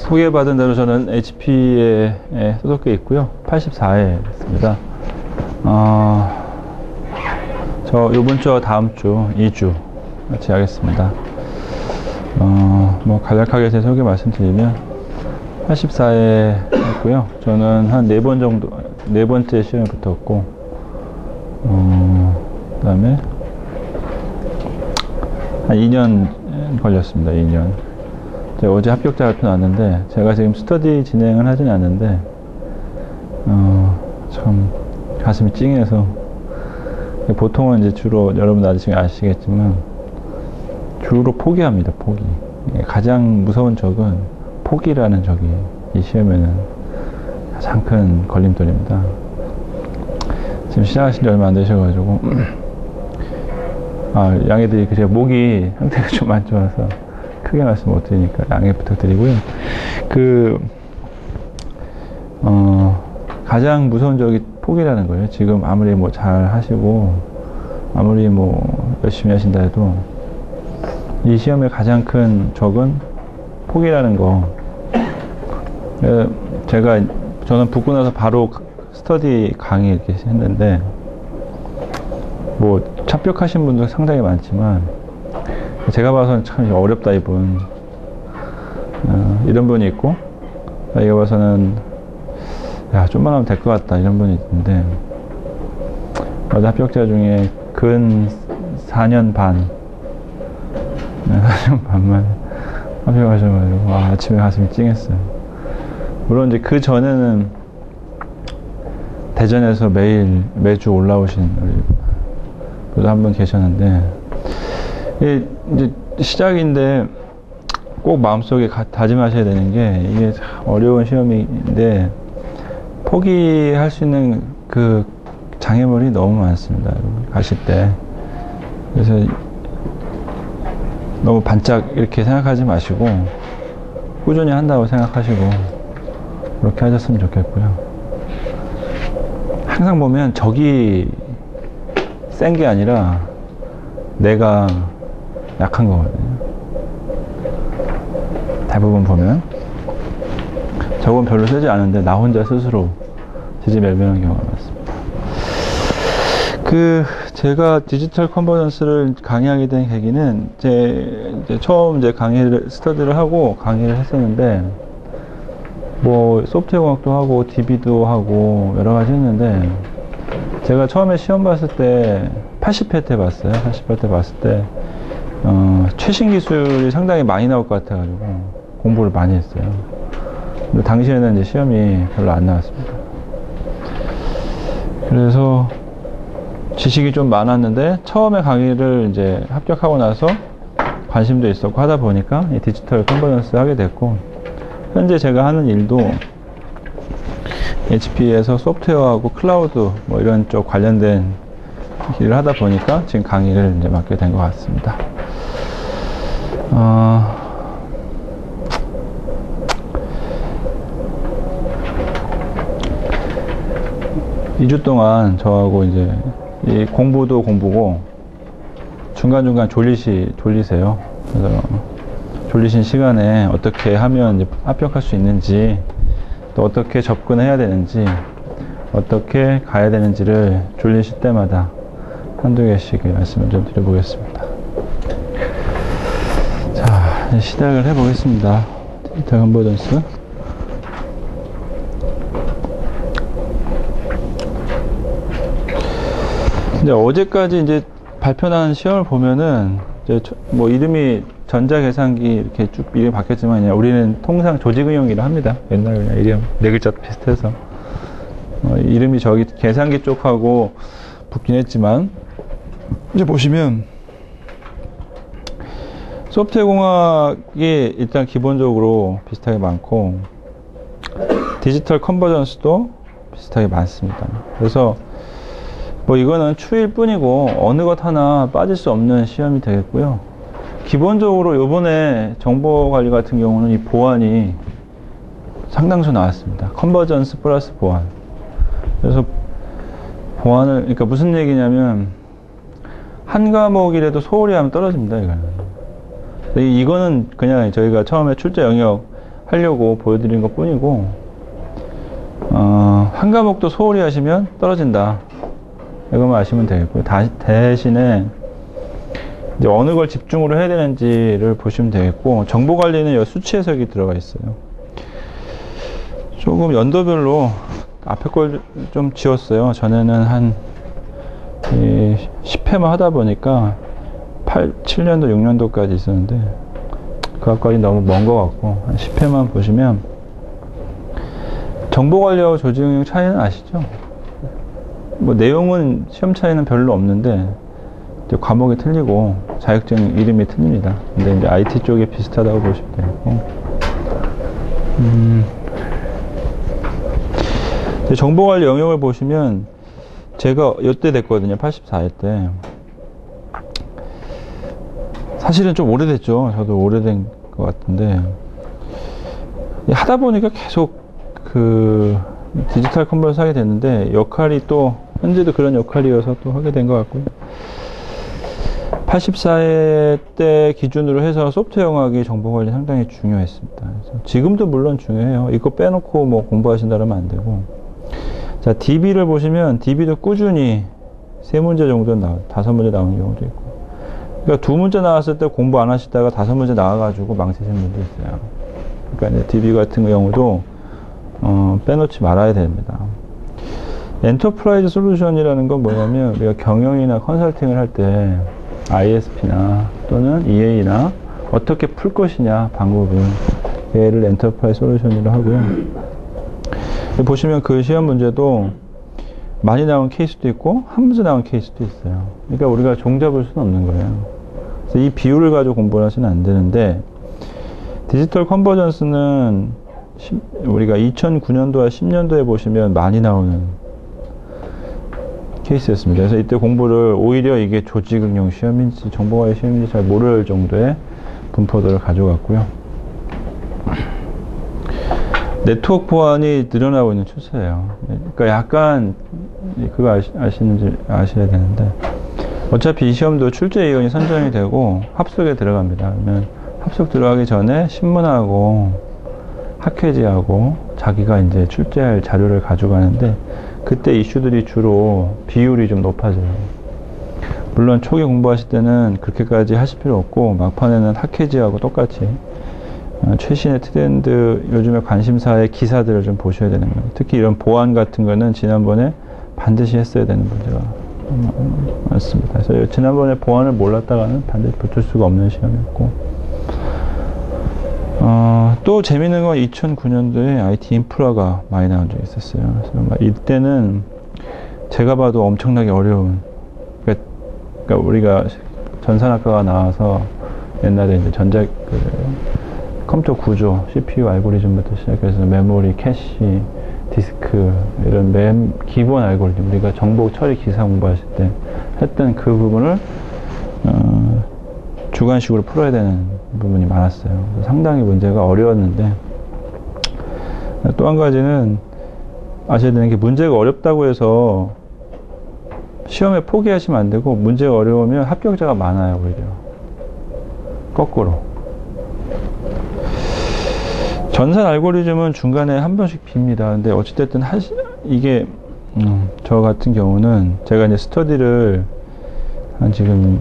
소개받은 대로 저는 HP에 소속해 있고요. 84회입니다. 저 요번 주와 다음 주 2주 같이 하겠습니다. 뭐 간략하게 제 소개 말씀드리면 84회 했고요. 저는 한 4번 정도, 4번째 시험에 붙었고, 그 다음에 한 2년 걸렸습니다. 2년. 제가 어제 합격자 발표 났는데, 제가 지금 스터디 진행을 하진 않는데, 참 가슴이 찡해서, 보통은 이제 주로 여러분 나중에 아시겠지만, 주로 포기합니다. 포기. 가장 무서운 적은 포기라는 적이 이 시험에는 가장 큰 걸림돌입니다. 지금 시작하신 지 얼마 안 되셔가지고, 양해들이 제가 목이 상태가 좀 안 좋아서 크게 말씀 못 드리니까 양해 부탁드리고요. 가장 무서운 적이 포기라는 거예요. 지금 아무리 뭐 잘 하시고, 아무리 뭐 열심히 하신다 해도, 이 시험의 가장 큰 적은 포기라는 거. 저는 붙고 나서 바로 스터디 강의 이렇게 했는데, 뭐 합격하신 분도 상당히 많지만, 제가 봐서는 참 어렵다 이분, 이런 분이 있고, 제가 봐서는 야 좀만 하면 될 것 같다 이런 분이 있는데, 어제 합격자 중에 근 4년 반 4년 반만 합격하셔가지고 아침에 가슴이 찡했어요. 물론 이제 그 전에는 대전에서 매주 올라오신 분도 한 분 계셨는데, 이제 시작인데 꼭 마음속에 다짐하셔야 되는 게, 이게 어려운 시험인데 포기할 수 있는 그 장애물이 너무 많습니다. 가실 때. 그래서 너무 반짝 이렇게 생각하지 마시고 꾸준히 한다고 생각하시고 그렇게 하셨으면 좋겠고요. 항상 보면 적이 센 게 아니라 내가 약한 거거든요. 대부분 보면 적은 별로 세지 않은데 나 혼자 스스로 지지멸명한 경우가 많습니다. 제가 디지털 컨버전스를 강의하게 된 계기는, 이제 처음 스터디를 하고 강의를 했었는데, 뭐, 소프트웨어공학도 하고, DB도 하고, 여러 가지 했는데, 제가 처음에 시험 봤을 때, 80회 때 봤어요. 80회 때 봤을 때, 최신 기술이 상당히 많이 나올 것 같아가지고, 공부를 많이 했어요. 근데 당시에는 이제 시험이 별로 안 나왔습니다. 그래서, 지식이 좀 많았는데, 처음에 강의를 이제 합격하고 나서 관심도 있었고 하다 보니까 이 디지털 컨버전스 하게 됐고, 현재 제가 하는 일도 HP에서 소프트웨어하고 클라우드 뭐 이런 쪽 관련된 일을 하다 보니까 지금 강의를 이제 맡게 된 것 같습니다. 2주 동안 저하고 이제 이 공부도 공부고 중간중간 졸리세요. 그래서 졸리신 시간에 어떻게 하면 이제 합격할 수 있는지, 또 어떻게 접근해야 되는지, 어떻게 가야 되는지를 졸리실 때마다 한두 개씩 말씀을 좀 드려보겠습니다. 자, 이제 시작을 해보겠습니다. 디지털 컨버전스. 이제 어제까지 이제 발표난 시험을 보면은, 이제 뭐 이름이 전자계산기 이렇게 쭉 이름이 바뀌었지만, 그냥 우리는 통상 조직응용이라 합니다. 옛날 그냥 이름 4글자 비슷해서. 이름이 저기 계산기 쪽하고 붙긴 했지만, 이제 보시면, 소프트웨어 공학이 일단 기본적으로 비슷하게 많고, 디지털 컨버전스도 비슷하게 많습니다. 그래서, 뭐 이거는 추일 뿐이고 어느 것 하나 빠질 수 없는 시험이 되겠고요. 기본적으로 요번에 정보관리 같은 경우는 이 보안이 상당수 나왔습니다. 컨버전스 플러스 보안. 그래서 보안을, 그러니까 무슨 얘기냐면, 한 과목이라도 소홀히 하면 떨어집니다, 이거는. 이거는 그냥 저희가 처음에 출제 영역 하려고 보여드린 것 뿐이고, 한 과목도 소홀히 하시면 떨어진다. 이것만 아시면 되겠고요. 대신에 이제 어느 걸 집중으로 해야 되는지를 보시면 되겠고, 정보 관리는 여기 수치 해석이 들어가 있어요. 조금 연도별로 앞에 걸 좀 지웠어요. 전에는 한 10회만 하다 보니까 7년도, 6년도까지 있었는데 그 앞까지 너무 먼 것 같고, 한 10회만 보시면 정보관리하고 조직응용 차이는 아시죠? 뭐 내용은 시험 차이는 별로 없는데 이제 과목이 틀리고 자격증 이름이 틀립니다. 근데 이제 IT 쪽에 비슷하다고 보시면 되고, 정보관리 영역을 보시면 제가 이때 됐거든요. 84회 때. 사실은 좀 오래됐죠. 저도 오래된 것 같은데, 하다 보니까 계속 그 디지털 컨버전스 하게 됐는데, 역할이 또 현재도 그런 역할이어서 또 하게 된 것 같고요. 84회 때 기준으로 해서 소프트웨어 영역이 정보관리 상당히 중요했습니다. 그래서 지금도 물론 중요해요. 이거 빼놓고 뭐 공부하신다면 안 되고. 자, DB를 보시면 DB도 꾸준히 3문제 정도 나와요. 5문제 나오는 경우도 있고. 그러니까 2문제 나왔을 때 공부 안 하시다가 5문제 나와가지고 망치신 분도 있어요. 그러니까 이제 DB 같은 경우도 빼놓지 말아야 됩니다. 엔터프라이즈 솔루션이라는 건 뭐냐면, 우리가 경영이나 컨설팅을 할 때 ISP나 또는 EA나 어떻게 풀 것이냐 방법을, 얘를 엔터프라이즈 솔루션이라고 하고요. 보시면 그 시험 문제도 많이 나온 케이스도 있고 한 문제 나온 케이스도 있어요. 그러니까 우리가 종잡을 수는 없는 거예요. 그래서 이 비율을 가지고 공부를 하시면 안 되는데, 디지털 컨버전스는 우리가 2009년도와 10년도에 보시면 많이 나오는 케이스였습니다. 그래서 이때 공부를 오히려 이게 조직응용 시험인지 정보관리 시험인지 잘 모를 정도의 분포도를 가져갔고요. 네트워크 보안이 늘어나고 있는 추세예요. 그러니까 약간 그거 아시는지 아셔야 되는데, 어차피 이 시험도 출제위원이 선정이 되고 합격에 들어갑니다. 그러면 합격 들어가기 전에 신문하고 학회지하고 자기가 이제 출제할 자료를 가져가는데, 그때 이슈들이 주로 비율이 좀 높아져요. 물론 초기 공부하실 때는 그렇게까지 하실 필요 없고, 막판에는 학회지하고 똑같이 최신의 트렌드, 요즘에 관심사의 기사들을 좀 보셔야 되는 거예요. 특히 이런 보안 같은 거는 지난번에 반드시 했어야 되는 문제가 많습니다. 그래서 지난번에 보안을 몰랐다가는 반드시 붙을 수가 없는 시험이었고, 또 재밌는 건 2009년도에 IT 인프라가 많이 나온 적이 있었어요. 그래서 이때는 제가 봐도 엄청나게 어려운, 그러니까 우리가 전산학과가 나와서 옛날에 이제 컴퓨터 구조, CPU 알고리즘부터 시작해서 메모리, 캐시, 디스크, 이런 기본 알고리즘, 우리가 정보 처리 기사 공부하실 때 했던 그 부분을 주관식으로 풀어야 되는 부분이 많았어요. 상당히 문제가 어려웠는데, 또 한 가지는 아셔야 되는 게, 문제가 어렵다고 해서 시험에 포기하시면 안 되고, 문제가 어려우면 합격자가 많아요. 오히려 거꾸로. 전산 알고리즘은 중간에 한 번씩 빕니다. 근데 어찌됐든 이게 저 같은 경우는 제가 이제 스터디를 한 지금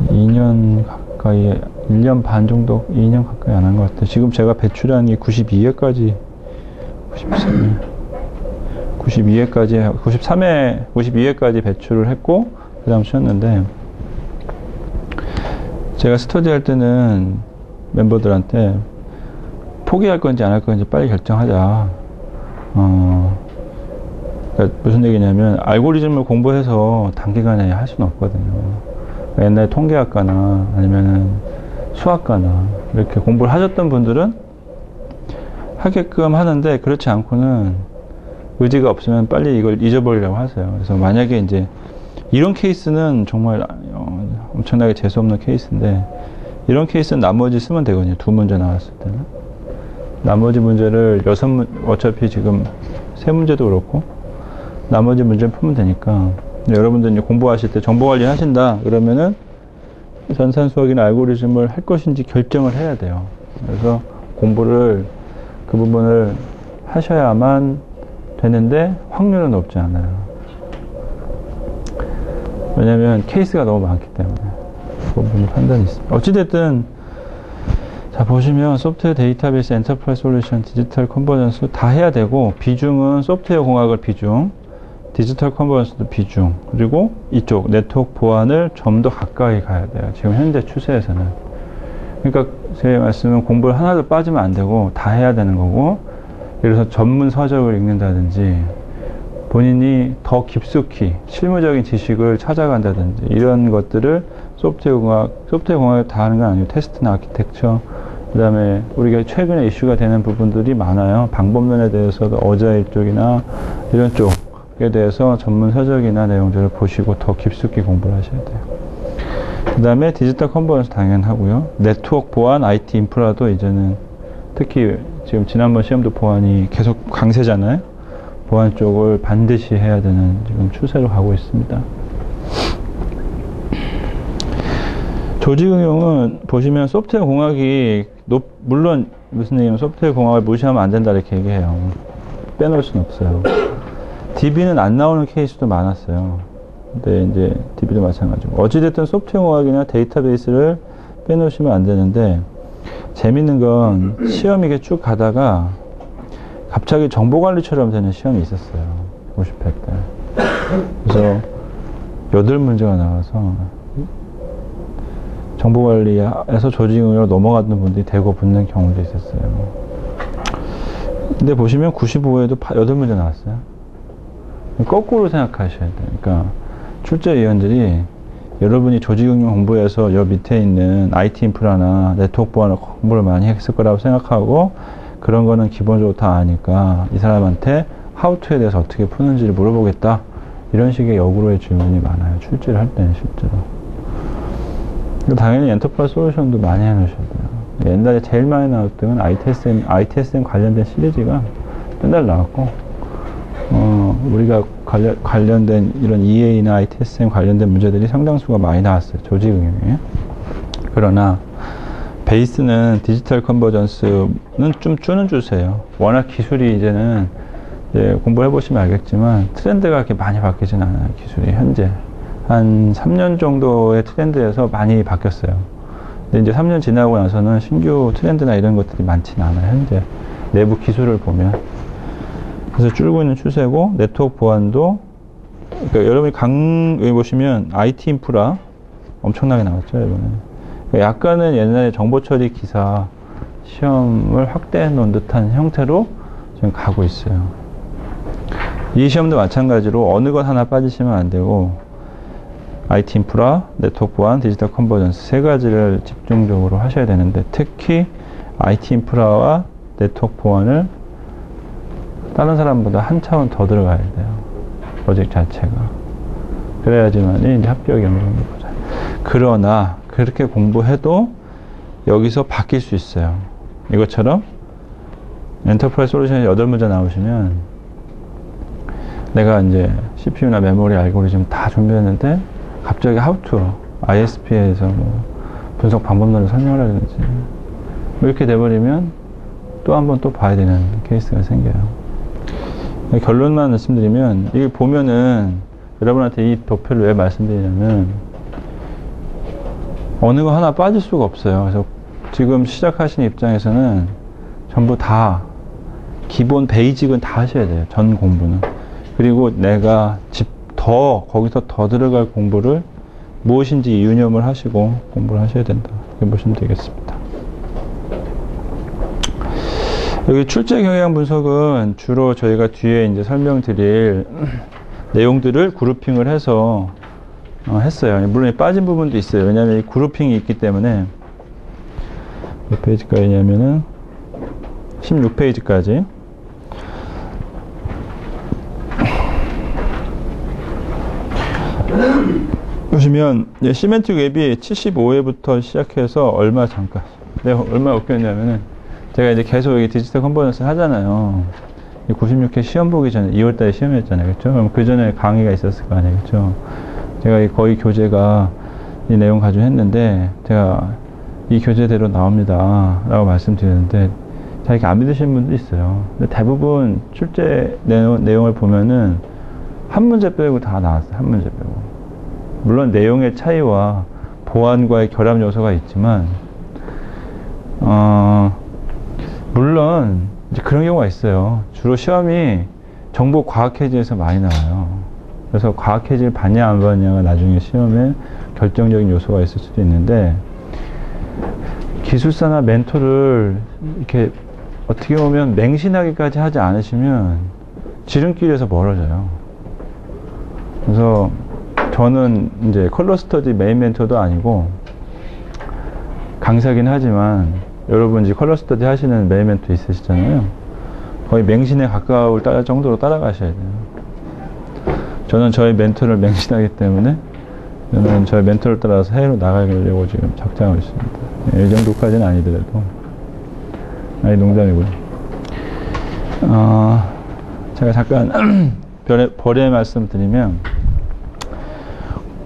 2년 가까이, 1년 반 정도, 2년 가까이 안 한 것 같아요. 지금 제가 배출한 게 92회까지, 92회까지 배출을 했고, 그 다음 쉬었는데, 제가 스터디 할 때는 멤버들한테 포기할 건지 안 할 건지 빨리 결정하자. 그러니까 무슨 얘기냐면, 알고리즘을 공부해서 단기간에 할 수는 없거든요. 옛날 통계학과나 아니면은 수학과나 이렇게 공부를 하셨던 분들은 하게끔 하는데, 그렇지 않고는 의지가 없으면 빨리 이걸 잊어버리려고 하세요. 그래서 만약에 이제 이런 케이스는 정말 엄청나게 재수없는 케이스인데, 이런 케이스는 나머지 쓰면 되거든요. 2문제 나왔을 때는 나머지 문제를 어차피 지금 3문제도 그렇고 나머지 문제를 풀면 되니까, 여러분들 이제 공부하실 때 정보관리 하신다 그러면은 전산수학이나 알고리즘을 할 것인지 결정을 해야 돼요. 그래서 공부를 그 부분을 하셔야만 되는데 확률은 높지 않아요. 왜냐면 케이스가 너무 많기 때문에 그 부분 판단이 있습니다. 어찌됐든 자 보시면 소프트웨어 데이터베이스 엔터프라이즈 솔루션 디지털 컨버전스 다 해야 되고 비중은 소프트웨어 공학을 비중 디지털 컨버전스도 비중 그리고 이쪽 네트워크 보안을 좀 더 가까이 가야 돼요. 지금 현재 추세에서는. 그러니까 제 말씀은 공부를 하나도 빠지면 안 되고 다 해야 되는 거고 그래서 전문 서적을 읽는다든지 본인이 더 깊숙이 실무적인 지식을 찾아간다든지 이런 것들을 소프트웨어 공학을 다 하는 건 아니고 테스트나 아키텍처 그 다음에 우리가 최근에 이슈가 되는 부분들이 많아요. 방법론에 대해서도 어자일 쪽이나 이런 쪽에 대해서 전문 서적이나 내용들을 보시고 더 깊숙이 공부를 하셔야 돼요. 그 다음에 디지털 컨버전스 당연하고요. 네트워크 보안, IT 인프라도 이제는 특히 지금 지난번 시험도 보안이 계속 강세잖아요. 보안 쪽을 반드시 해야 되는 지금 추세로 가고 있습니다. 조직 응용은 보시면 소프트웨어 공학이 물론 무슨 얘기냐면 소프트웨어 공학을 무시하면 안 된다 이렇게 얘기해요. 빼놓을 수는 없어요. DB는 안 나오는 케이스도 많았어요. 근데 이제 DB도 마찬가지고 어찌됐든 소프트웨어 공학이나 데이터베이스를 빼놓으시면 안 되는데 재밌는 건 시험 이게 쭉 가다가 갑자기 정보관리처럼 되는 시험이 있었어요. 50회 때. 그래서 8문제가 나와서 정보관리에서 조직응용으로 넘어가는 분들이 대거 붙는 경우도 있었어요. 근데 보시면 95회에도 8문제 나왔어요. 거꾸로 생각하셔야 돼요. 그러니까 출제위원들이 여러분이 조직응용 공부에서 여 밑에 있는 IT 인프라나 네트워크 보안을 공부를 많이 했을 거라고 생각하고 그런 거는 기본적으로 다 아니까 이 사람한테 how to에 대해서 어떻게 푸는지를 물어보겠다 이런 식의 역으로의 질문이 많아요. 출제를 할 때는 실제로. 당연히 엔터프라이즈 솔루션도 많이 해놓으셔야 돼요. 옛날에 제일 많이 나왔던 건 ITSM 관련된 시리즈가 맨날 나왔고 우리가 관련된 이런 EA나 ITSM 관련된 문제들이 상당수가 많이 나왔어요. 조직 응용에. 그러나 베이스는 디지털 컨버전스는 좀 주는 주세요. 워낙 기술이 이제는 이제 공부해 보시면 알겠지만 트렌드가 그렇게 많이 바뀌진 않아요. 기술이 현재 한 3년 정도의 트렌드에서 많이 바뀌었어요. 근데 이제 3년 지나고 나서는 신규 트렌드나 이런 것들이 많지는 않아요. 현재 내부 기술을 보면. 그래서 줄고 있는 추세고 네트워크 보안도 그러니까 여러분이 여기 보시면 IT 인프라 엄청나게 나왔죠 이번에. 그러니까 약간은 옛날에 정보처리 기사 시험을 확대해 놓은 듯한 형태로 지금 가고 있어요. 이 시험도 마찬가지로 어느 것 하나 빠지시면 안 되고 IT 인프라, 네트워크 보안, 디지털 컨버전스 세 가지를 집중적으로 하셔야 되는데 특히 IT 인프라와 네트워크 보안을 다른 사람보다 한 차원 더 들어가야 돼요. 프로젝트 자체가. 그래야지만이 이제 합격이 어느 정도 보자. 그러나 그렇게 공부해도 여기서 바뀔 수 있어요. 이것처럼 엔터프라이즈 솔루션이 8문제 나오시면 내가 이제 CPU나 메모리 알고리즘 다 준비했는데 갑자기 how to ISP에서 뭐 분석 방법론을 설명하라든지 이렇게 돼버리면 또 한 번 또 봐야 되는 케이스가 생겨요. 결론만 말씀드리면 이걸 보면은 여러분한테 이 도표를 왜 말씀드리냐면 어느 거 하나 빠질 수가 없어요. 그래서 지금 시작하신 입장에서는 전부 다 기본 베이직은 다 하셔야 돼요. 전 공부는. 그리고 내가 거기서 더 들어갈 공부를 무엇인지 유념을 하시고 공부를 하셔야 된다. 이렇게 보시면 되겠습니다. 여기 출제 경향 분석은 주로 저희가 뒤에 이제 설명드릴 내용들을 그룹핑을 해서 했어요. 물론 빠진 부분도 있어요. 왜냐하면 이 그룹핑이 있기 때문에 몇 페이지까지냐면은 16페이지까지 보시면 시멘틱 웹이 75회부터 시작해서 얼마 잠깐 내가 얼마 웃겼냐면은 제가 이제 계속 여기 디지털 컨버전스 하잖아요. 96회 시험 보기 전에 2월달에 시험이었잖아요. 그렇죠? 그럼 그 전에 강의가 있었을 거 아니에요. 그렇죠? 제가 거의 교재가 이 내용 가지고 했는데 제가 이 교재대로 나옵니다 라고 말씀드렸는데 다 이렇게 안 믿으시는 분도 있어요. 근데 대부분 출제 내용을 보면은 한 문제 빼고 다 나왔어요. 한 문제 빼고. 물론 내용의 차이와 보안과의 결합 요소가 있지만, 물론 이제 그런 경우가 있어요. 주로 시험이 정보 과학 해지에서 많이 나와요. 그래서 과학 해지를 받냐 안 받냐가 나중에 시험에 결정적인 요소가 있을 수도 있는데, 기술사나 멘토를 이렇게 어떻게 보면 맹신하기까지 하지 않으시면 지름길에서 멀어져요. 그래서 저는 이제 컬러 스터디 메인 멘토도 아니고 강사긴 하지만, 여러분 이제 컬러 스터디 하시는 메인 멘토 있으시잖아요. 거의 맹신에 가까울 정도로 따라가셔야 돼요. 저는 저희 멘토를 맹신하기 때문에 저는 저희 멘토를 따라서 해외로 나가려고 지금 작정하고 있습니다. 이 정도까지는 아니더라도. 아니, 농담이고요. 제가 잠깐 별의 말씀 드리면,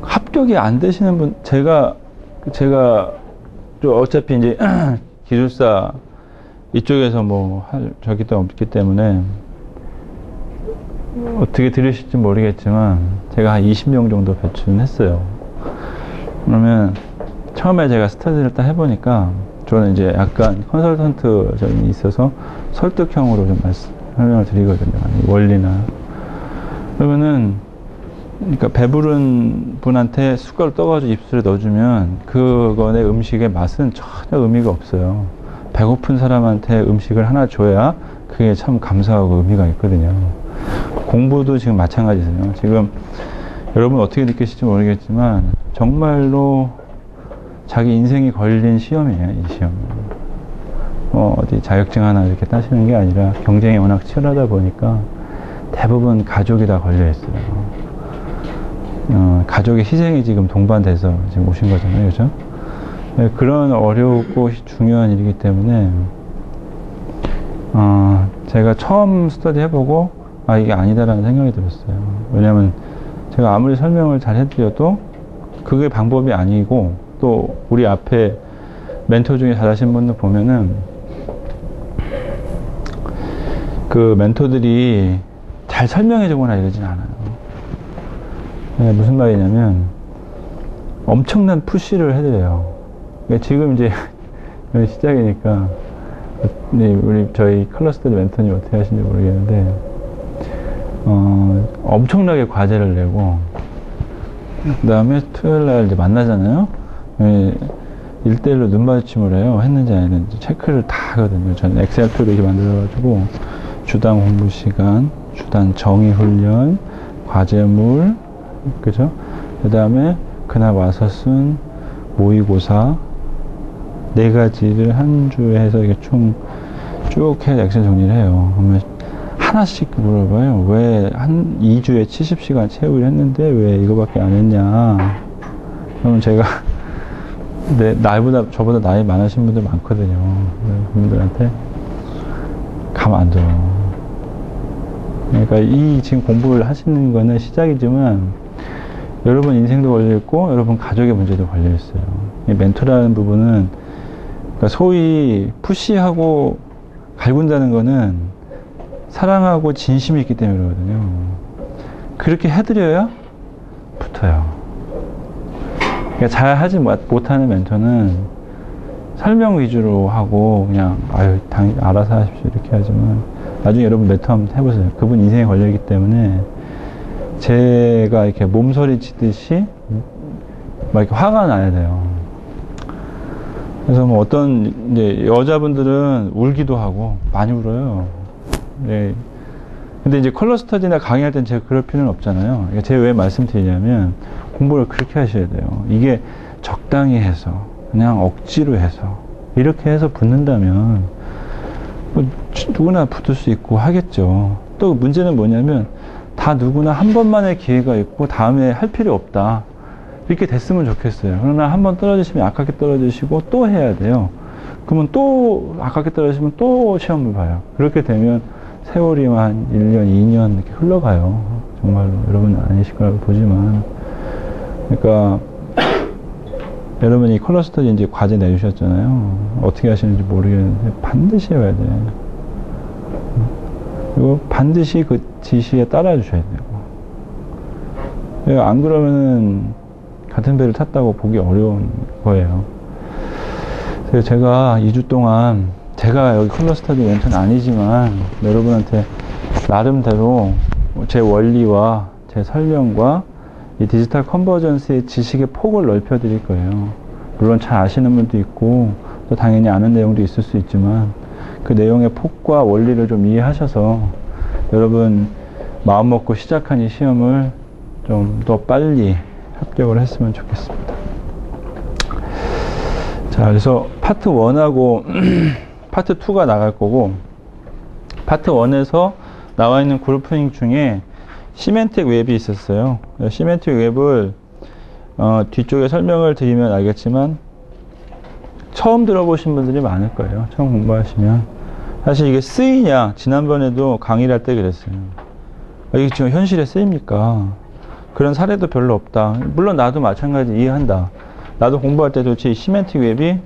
합격이 안 되시는 분, 제가 좀 어차피 이제 기술사 이쪽에서 뭐 할 저기도 없기 때문에 어떻게 들으실지 모르겠지만, 제가 한 20명 정도 배출은 했어요. 그러면 처음에 제가 스터디를 딱 해보니까, 저는 이제 약간 컨설턴트적인 있어서 설득형으로 좀 설명을 드리거든요. 원리나. 그러면은, 그러니까 배부른 분한테 숟가락 떠가지고 입술에 넣어주면 그거의 음식의 맛은 전혀 의미가 없어요. 배고픈 사람한테 음식을 하나 줘야 그게 참 감사하고 의미가 있거든요. 공부도 지금 마찬가지세요. 지금 여러분 어떻게 느끼실지 모르겠지만, 정말로 자기 인생이 걸린 시험이에요, 이 시험. 어디 자격증 하나 이렇게 따시는 게 아니라 경쟁이 워낙 치열하다 보니까 대부분 가족이 다 걸려 있어요. 가족의 희생이 지금 동반돼서 지금 오신 거잖아요, 그죠? 네, 그런 어렵고 중요한 일이기 때문에, 제가 처음 스터디 해보고, 이게 아니다라는 생각이 들었어요. 왜냐면 제가 아무리 설명을 잘 해드려도 그게 방법이 아니고, 또 우리 앞에 멘토 중에 잘하신 분들 보면은 그 멘토들이 잘 설명해 주거나 이러진 않아요. 네, 무슨 말이냐면 엄청난 푸시를 해드려요. 그러니까 지금 이제 시작이니까 우리 저희 컬러 스터디 멘토님 어떻게 하시는지 모르겠는데, 엄청나게 과제를 내고, 그 다음에 토요일날 이제 만나잖아요. 1대1로 눈 마주침을 해요. 했는지 안 했는지 체크를 다 하거든요. 저는 엑셀 툴 이렇게 만들어가지고, 주당 공부 시간, 주당 정의 훈련, 과제물, 그죠? 그 다음에 그날 와서 쓴 모의고사 4가지를 한 주에 해서 이게 쭉 해서 엑셀 정리를 해요. 그러면 하나씩 물어봐요. 왜 한 2주에 70시간 채우기로 했는데 왜 이거밖에 안 했냐? 그러면 제가 저보다 나이 많으신 분들 많거든요. 그분들한테 가만 안 둬. 그러니까 지금 공부를 하시는 거는 시작이지만, 여러분 인생도 걸려있고, 여러분 가족의 문제도 걸려있어요. 이 멘토라는 부분은, 그러니까 소위 푸시하고 갈군다는 거는 사랑하고 진심이 있기 때문에 그러거든요. 그렇게 해드려야 붙어요. 그러니까 잘 하지 못하는 멘토는 설명 위주로 하고, 그냥, 알아서 하십시오. 이렇게 하지만, 나중에 여러분 멘토 한번 해보세요. 그분 인생에 걸려있기 때문에, 제가 이렇게 몸서리 치듯이 막 이렇게 화가 나야 돼요. 그래서 뭐 어떤 이제 여자분들은 울기도 하고 많이 울어요. 네. 근데 이제 컬러 스터디나 강의할 땐 제가 그럴 필요는 없잖아요. 그러니까 제가 왜 말씀드리냐면, 공부를 그렇게 하셔야 돼요. 이게 적당히 해서, 그냥 억지로 해서, 이렇게 해서 붙는다면 뭐 누구나 붙을 수 있고 하겠죠. 또 문제는 뭐냐면, 다 누구나 한 번만의 기회가 있고 다음에 할 필요 없다, 이렇게 됐으면 좋겠어요. 그러나 한 번 떨어지시면 아깝게 떨어지시고 또 해야 돼요. 그러면 또 아깝게 떨어지시면 또 시험을 봐요. 그렇게 되면 세월이 한 1년, 2년 이렇게 흘러가요. 정말로 여러분 아니실 거라고 보지만, 그러니까 여러분이 컬러 스터디 이제 과제 내주셨잖아요. 어떻게 하시는지 모르겠는데 반드시 해야 돼. 그리고 반드시 그 지시에 따라 주셔야 돼요. 안 그러면은 같은 배를 탔다고 보기 어려운 거예요. 그래서 제가 2주 동안 제가 여기 컬러 스터디 멘토는 아니지만 여러분한테 나름대로 제 원리와 제 설명과 이 디지털 컨버전스의 지식의 폭을 넓혀 드릴 거예요. 물론 잘 아시는 분도 있고 또 당연히 아는 내용도 있을 수 있지만 그 내용의 폭과 원리를 좀 이해하셔서 여러분 마음 먹고 시작한 이 시험을 좀 더 빨리 합격을 했으면 좋겠습니다. 자, 그래서 파트 1하고 파트 2가 나갈 거고, 파트 1에서 나와 있는 그룹핑 중에 시멘틱 웹이 있었어요. 시멘틱 웹을 뒤쪽에 설명을 드리면 알겠지만 처음 들어보신 분들이 많을 거예요. 처음 공부하시면. 사실 이게 쓰이냐, 지난번에도 강의를 할 때 그랬어요. 이게 지금 현실에 쓰입니까? 그런 사례도 별로 없다. 물론 나도 마찬가지 이해한다. 나도 공부할 때 도대체 이 시멘틱 웹이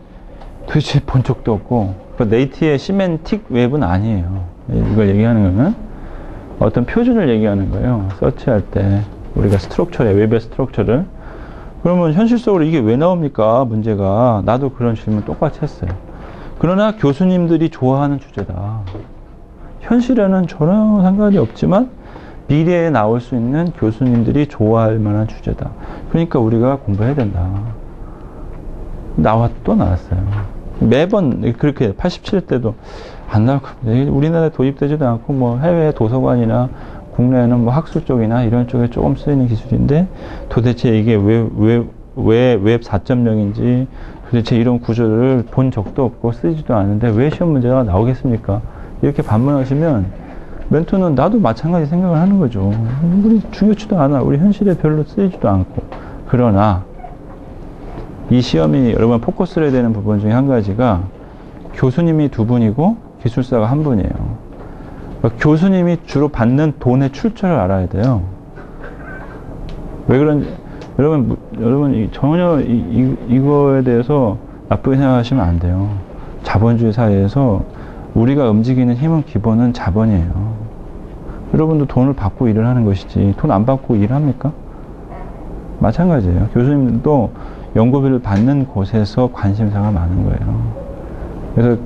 도대체 본 적도 없고, 그 네이티의 시멘틱 웹은 아니에요. 이걸 얘기하는 거는 어떤 표준을 얘기하는 거예요. 서치할 때 우리가 스트럭처에 웹의 스트럭처를. 그러면 현실 속으로 이게 왜 나옵니까? 문제가. 나도 그런 질문 똑같이 했어요. 그러나 교수님들이 좋아하는 주제다. 현실에는 전혀 상관이 없지만 미래에 나올 수 있는 교수님들이 좋아할 만한 주제다. 그러니까 우리가 공부해야 된다. 또 나왔어요. 매번 그렇게 87때도 안 나올 겁니다. 우리나라에 도입되지도 않고 뭐 해외 도서관이나 국내에는 뭐 학술 쪽이나 이런 쪽에 조금 쓰이는 기술인데 도대체 이게 왜 웹 4.0인지 도대체 이런 구조를 본 적도 없고 쓰지도 않은데 왜 시험 문제가 나오겠습니까? 이렇게 반문하시면 멘토는 나도 마찬가지 생각을 하는 거죠. 우리 중요치도 않아. 우리 현실에 별로 쓰이지도 않고. 그러나 이 시험이 여러분 포커스를 해야 되는 부분 중에 한 가지가 교수님이 2분이고 기술사가 1분이에요. 그러니까 교수님이 주로 받는 돈의 출처를 알아야 돼요. 왜 그런지 여러분 전혀 이거에 대해서 나쁘게 생각하시면 안 돼요. 자본주의 사회에서 우리가 움직이는 힘은 기본은 자본이에요. 여러분도 돈을 받고 일을 하는 것이지 돈 안 받고 일합니까? 마찬가지예요. 교수님도 연구비를 받는 곳에서 관심사가 많은 거예요. 그래서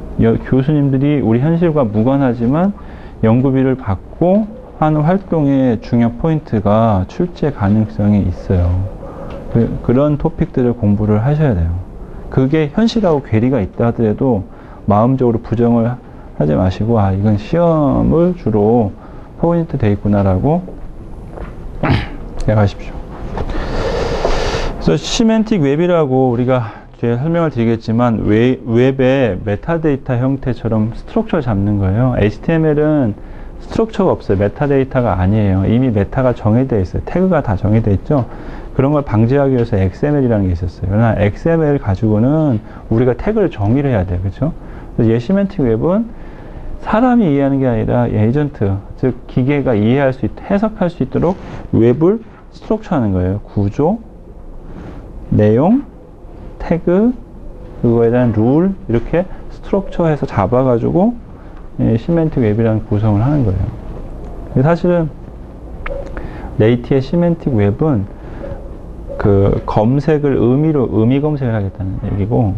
교수님들이 우리 현실과 무관하지만 연구비를 받고 하는 활동의 중요 포인트가 출제 가능성이 있어요. 그런 토픽들을 공부를 하셔야 돼요. 그게 현실하고 괴리가 있다 하더라도 마음적으로 부정을 하지 마시고 이건 시험을 주로 포인트 돼 있구나라고 생각하십시오. 그래서 시멘틱 웹이라고 우리가 뒤에 설명을 드리겠지만 웹의 메타데이터 형태처럼 스트럭처를 잡는 거예요. HTML은 스트럭처가 없어요. 메타데이터가 아니에요. 이미 메타가 정해져 있어요. 태그가 다 정해져 있죠. 그런 걸 방지하기 위해서 XML이라는 게 있었어요. 그러나 XML 가지고는 우리가 태그를 정의를 해야 돼요. 그렇죠? 그래서 시멘틱 웹은 사람이 이해하는 게 아니라 에이전트, 즉 기계가 이해할 수 해석할 수 있도록 웹을 스트럭처 하는 거예요. 구조, 내용, 태그, 그거에 대한 룰 이렇게 스트럭처해서 잡아가지고 시멘틱 웹이라는 구성을 하는 거예요. 사실은 네이티의 시멘틱 웹은 그 검색을 의미 검색을 하겠다는 얘기고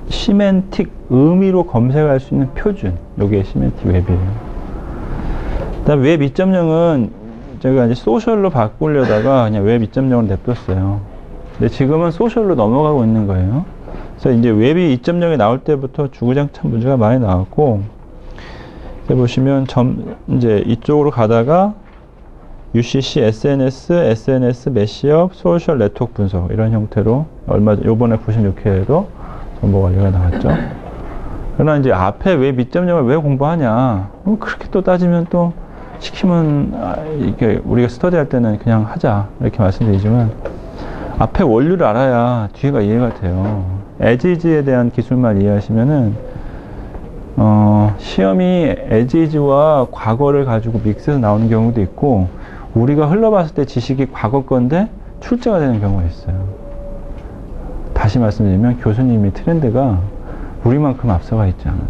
시멘틱 의미로 검색할 수 있는 표준, 요게 시멘틱 웹이에요. 그다음 웹 2.0은 제가 이제 소셜로 바꾸려다가 그냥 웹 2.0으로 냅뒀어요. 근데 지금은 소셜로 넘어가고 있는 거예요. 그래서 이제 웹이 2.0에 나올 때부터 주구장창 문제가 많이 나왔고, 보시면 이제 이쪽으로 가다가 UCC, SNS 매시업, 소셜 네트워크 분석 이런 형태로 요번에 96회에도 정보 관리가 나왔죠. 그러나 이제 앞에 웹 2.0을 왜 공부하냐? 그렇게 또 따지면 또 시키면 이렇게 우리가 스터디 할 때는 그냥 하자 이렇게 말씀드리지만 앞에 원리를 알아야 뒤에가 이해가 돼요. 에지이즈에 대한 기술만 이해하시면은 시험이 에지이즈와 과거를 가지고 믹스해서 나오는 경우도 있고 우리가 흘러봤을 때 지식이 과거 건데 출제가 되는 경우가 있어요. 다시 말씀드리면 교수님이 트렌드가 우리만큼 앞서가 있지 않아요.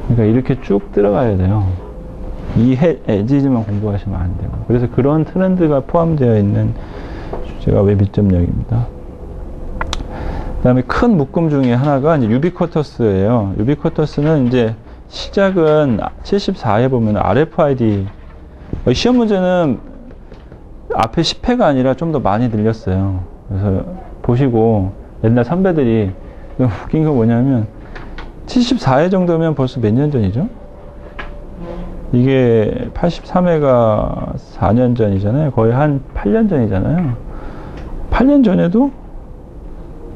그러니까 이렇게 쭉 들어가야 돼요. 이 에지지만 공부하시면 안 되고. 그래서 그런 트렌드가 포함되어 있는 주제가 웹2.0입니다. 그 다음에 큰 묶음 중에 하나가 이제 유비쿼터스예요. 유비쿼터스는 이제 시작은 74회 보면 RFID, 시험 문제는 앞에 10회가 아니라 좀 더 많이 늘렸어요. 그래서 보시고 옛날 선배들이 웃긴 거 뭐냐면 74회 정도면 벌써 몇 년 전이죠? 이게 83회가 4년 전이잖아요. 거의 한 8년 전이잖아요. 8년 전에도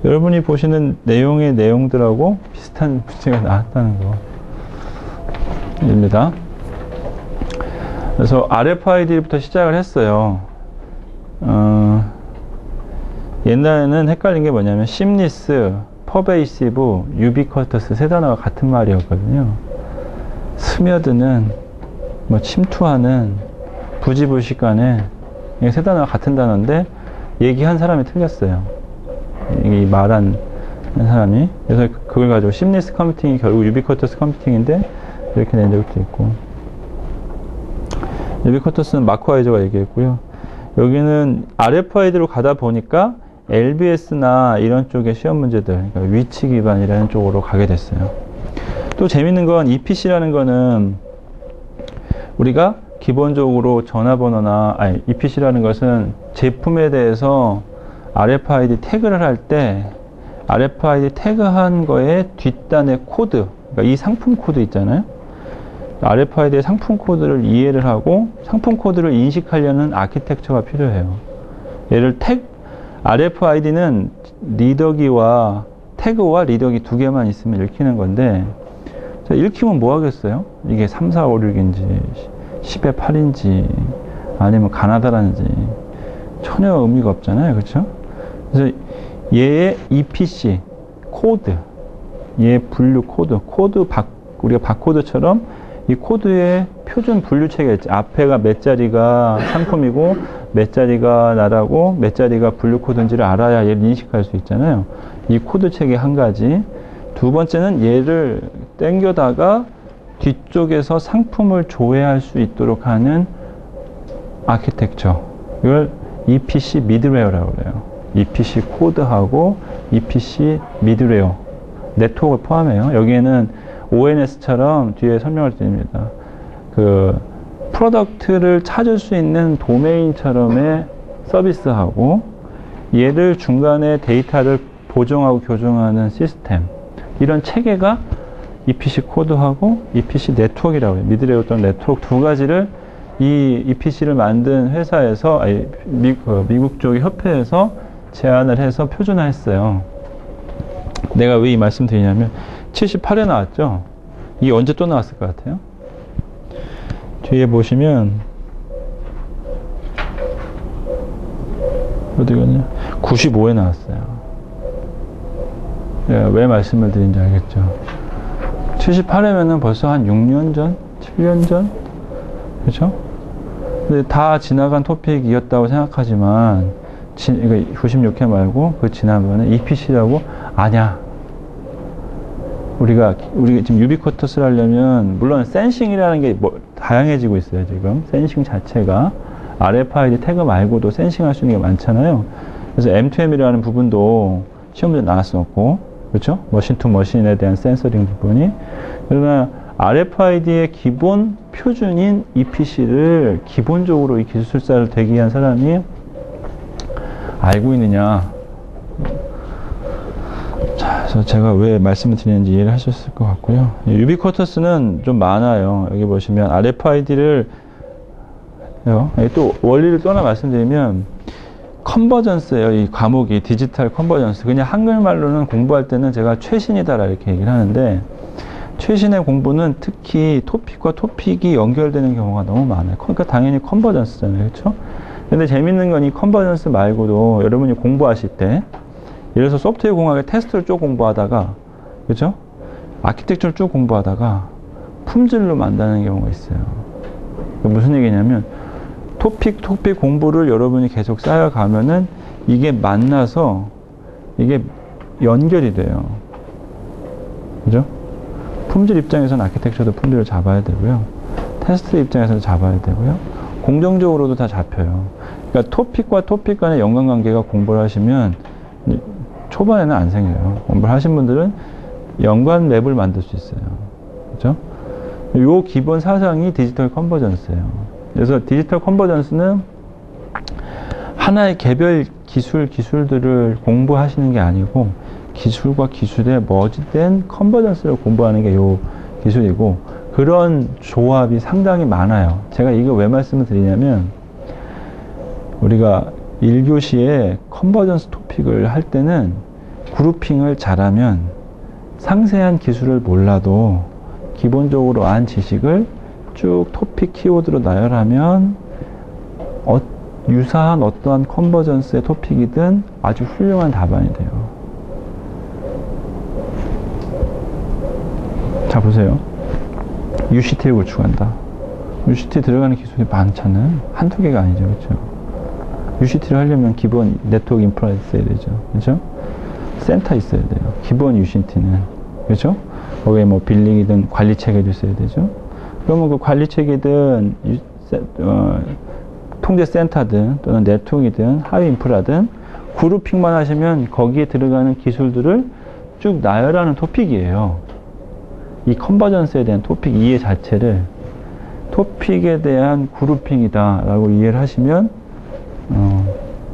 여러분이 보시는 내용의 내용들하고 비슷한 문제가 나왔다는 거입니다. 그래서 RFID부터 시작을 했어요. 옛날에는 헷갈린 게 뭐냐면 심리스, 퍼베이시브, 유비쿼터스 세 단어가 같은 말이었거든요. 스며드는, 뭐 침투하는, 부지불식간에 이 세 단어가 같은 단어인데 얘기한 사람이 틀렸어요. 이 말한 사람이. 그래서 그걸 가지고 심리스 컴퓨팅이 결국 유비쿼터스 컴퓨팅인데 이렇게 낸 적도 있고. 유비쿼터스는 마크 와이저가 얘기했고요. 여기는 RFID로 가다 보니까 LBS나 이런 쪽의 시험 문제들, 그러니까 위치 기반이라는 쪽으로 가게 됐어요. 또 재밌는 건 EPC라는 거는 우리가 기본적으로 전화번호나, EPC라는 것은 제품에 대해서 RFID 태그를 할 때 RFID 태그한 거에 뒷단의 코드, 그러니까 이 상품 코드 있잖아요. RFID의 상품 코드를 이해를 하고 상품 코드를 인식하려는 아키텍처가 필요해요. 얘를 RFID는 리더기와 태그와 리더기 두 개만 있으면 읽히는 건데, 자, 읽히면 뭐 하겠어요? 이게 3, 4, 5, 6인지 10의 8인지 아니면 가나다라는지 전혀 의미가 없잖아요. 그렇죠? 그래서 얘의 EPC 코드, 얘의 분류 코드, 우리가 바코드처럼 이 코드의 표준 분류 체계가 있지. 앞에가 몇 자리가 상품이고 몇 자리가 나라고 몇 자리가 분류 코드인지를 알아야 얘를 인식할 수 있잖아요. 이 코드 체계 한 가지. 두 번째는 얘를 당겨다가 뒤쪽에서 상품을 조회할 수 있도록 하는 아키텍처. 이걸 EPC 미드웨어라고 그래요. EPC 코드하고 EPC 미드웨어 네트워크를 포함해요. 여기에는 ONS처럼 뒤에 설명을 드립니다. 그 프로덕트를 찾을 수 있는 도메인처럼의 서비스하고 얘를 중간에 데이터를 보정하고 교정하는 시스템, 이런 체계가 EPC 코드하고 EPC 네트워크라고 해요. 미드레어 또는 네트워크 두 가지를 이 EPC를 만든 회사에서, 미국 쪽 협회에서 제안을 해서 표준화했어요. 내가 왜 이 말씀 드리냐면 78회 나왔죠? 이게 언제 또 나왔을 것 같아요? 뒤에 보시면 어디 갔냐? 95회 나왔어요. 왜 말씀을 드린지 알겠죠? 78회면은 벌써 한 6년 전? 7년 전? 그렇죠? 근데 다 지나간 토픽이었다고 생각하지만, 96회 말고 그 지나면은 EPC라고 아냐. 우리가 지금 유비쿼터스를 하려면, 물론 센싱이라는 게 다양해지고 있어요, 지금. 센싱 자체가. RFID 태그 말고도 센싱 할 수 있는 게 많잖아요. 그래서 M2M이라는 부분도 시험 문제 나왔었고, 그렇죠? 머신 투 머신에 대한 센서링 부분이. 그러나 RFID의 기본 표준인 EPC를 기본적으로 이 기술사를 되기 위한 사람이 알고 있느냐. 자, 그래서 제가 왜 말씀을 드리는지 이해를 하셨을 것 같고요. 유비쿼터스는 좀 많아요. 여기 보시면 RFID를 또 원리를 또 하나 말씀드리면 컨버전스예요. 이 과목이 디지털 컨버전스. 그냥 한글말로는 공부할 때는 제가 최신이다 이렇게 얘기를 하는데, 최신의 공부는 특히 토픽과 토픽이 연결되는 경우가 너무 많아요. 그러니까 당연히 컨버전스잖아요. 그렇죠? 근데 재밌는 건 이 컨버전스 말고도 여러분이 공부하실 때, 예를 들어서 소프트웨어 공학의 테스트를 쭉 공부하다가, 그죠? 아키텍처를 쭉 공부하다가 품질로 만드는 경우가 있어요. 무슨 얘기냐면, 토픽 공부를 여러분이 계속 쌓여가면은 이게 만나서 이게 연결이 돼요. 그죠? 품질 입장에서는 아키텍처도 품질을 잡아야 되고요. 테스트 입장에서는 잡아야 되고요. 공정적으로도 다 잡혀요. 그러니까 토픽과 토픽 간의 연관관계가 공부를 하시면 초반에는 안 생겨요. 공부를 하신 분들은 연관 맵을 만들 수 있어요. 그죠? 요 기본 사상이 디지털 컨버전스예요. 그래서 디지털 컨버전스는 하나의 개별 기술들을 공부하시는 게 아니고 기술과 기술의 머지된 컨버전스를 공부하는 게 요 기술이고, 그런 조합이 상당히 많아요. 제가 이거 왜 말씀을 드리냐면, 우리가 1교시에 컨버전스 토픽을 할 때는 그룹핑을 잘하면 상세한 기술을 몰라도 기본적으로 안 지식을 쭉 토픽 키워드로 나열하면 유사한 어떠한 컨버전스의 토픽이든 아주 훌륭한 답안이 돼요. 자, 보세요. UCT를 구축한다. UCT 들어가는 기술이 많잖아요. 한두 개가 아니죠. 그렇죠? UCT를 하려면 기본 네트워크 인프라 있어야 되죠. 그렇죠? 센터 있어야 돼요. 기본 UCT는. 그렇죠? 거기에 뭐 빌링이든 관리 체계도 있어야 되죠. 그러면 그 관리 체계든 통제 센터든 또는 네트워크이든 하위 인프라든 그룹핑만 하시면 거기에 들어가는 기술들을 쭉 나열하는 토픽이에요. 이 컨버전스에 대한 토픽 이해 자체를 토픽에 대한 그룹핑이다 라고 이해를 하시면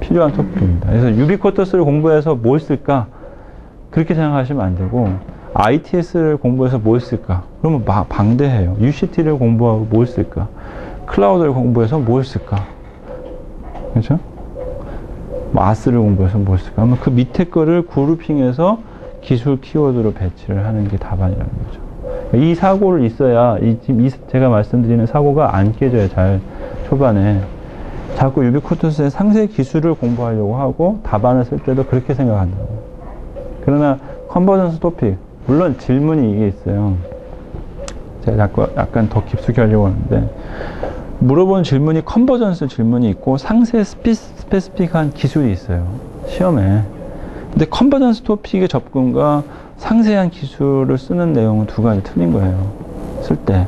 필요한 토픽입니다. 그래서 유비쿼터스를 공부해서 뭘 쓸까? 그렇게 생각하시면 안 되고, ITS를 공부해서 뭘 쓸까? 그러면 방대해요. UCT를 공부하고 뭘 쓸까? 클라우드를 공부해서 뭘 쓸까? 그렇죠? 마스를 공부해서 뭘 쓸까? 그러면 그 밑에 거를 그룹핑해서 기술 키워드로 배치를 하는 게 답안이라는 거죠. 이 사고를 있어야, 제가 말씀드리는 사고가 안 깨져요, 잘, 초반에. 자꾸 유비쿼터스의 상세 기술을 공부하려고 하고, 답안을 쓸 때도 그렇게 생각한다고. 그러나, 컨버전스 토픽, 물론 질문이 이게 있어요. 제가 자꾸 약간 더 깊숙이 하려고 하는데, 물어보는 질문이 컨버전스 질문이 있고, 상세 스페시픽한 기술이 있어요. 시험에. 근데 컨버전스 토픽의 접근과 상세한 기술을 쓰는 내용은 두 가지 틀린 거예요. 쓸 때.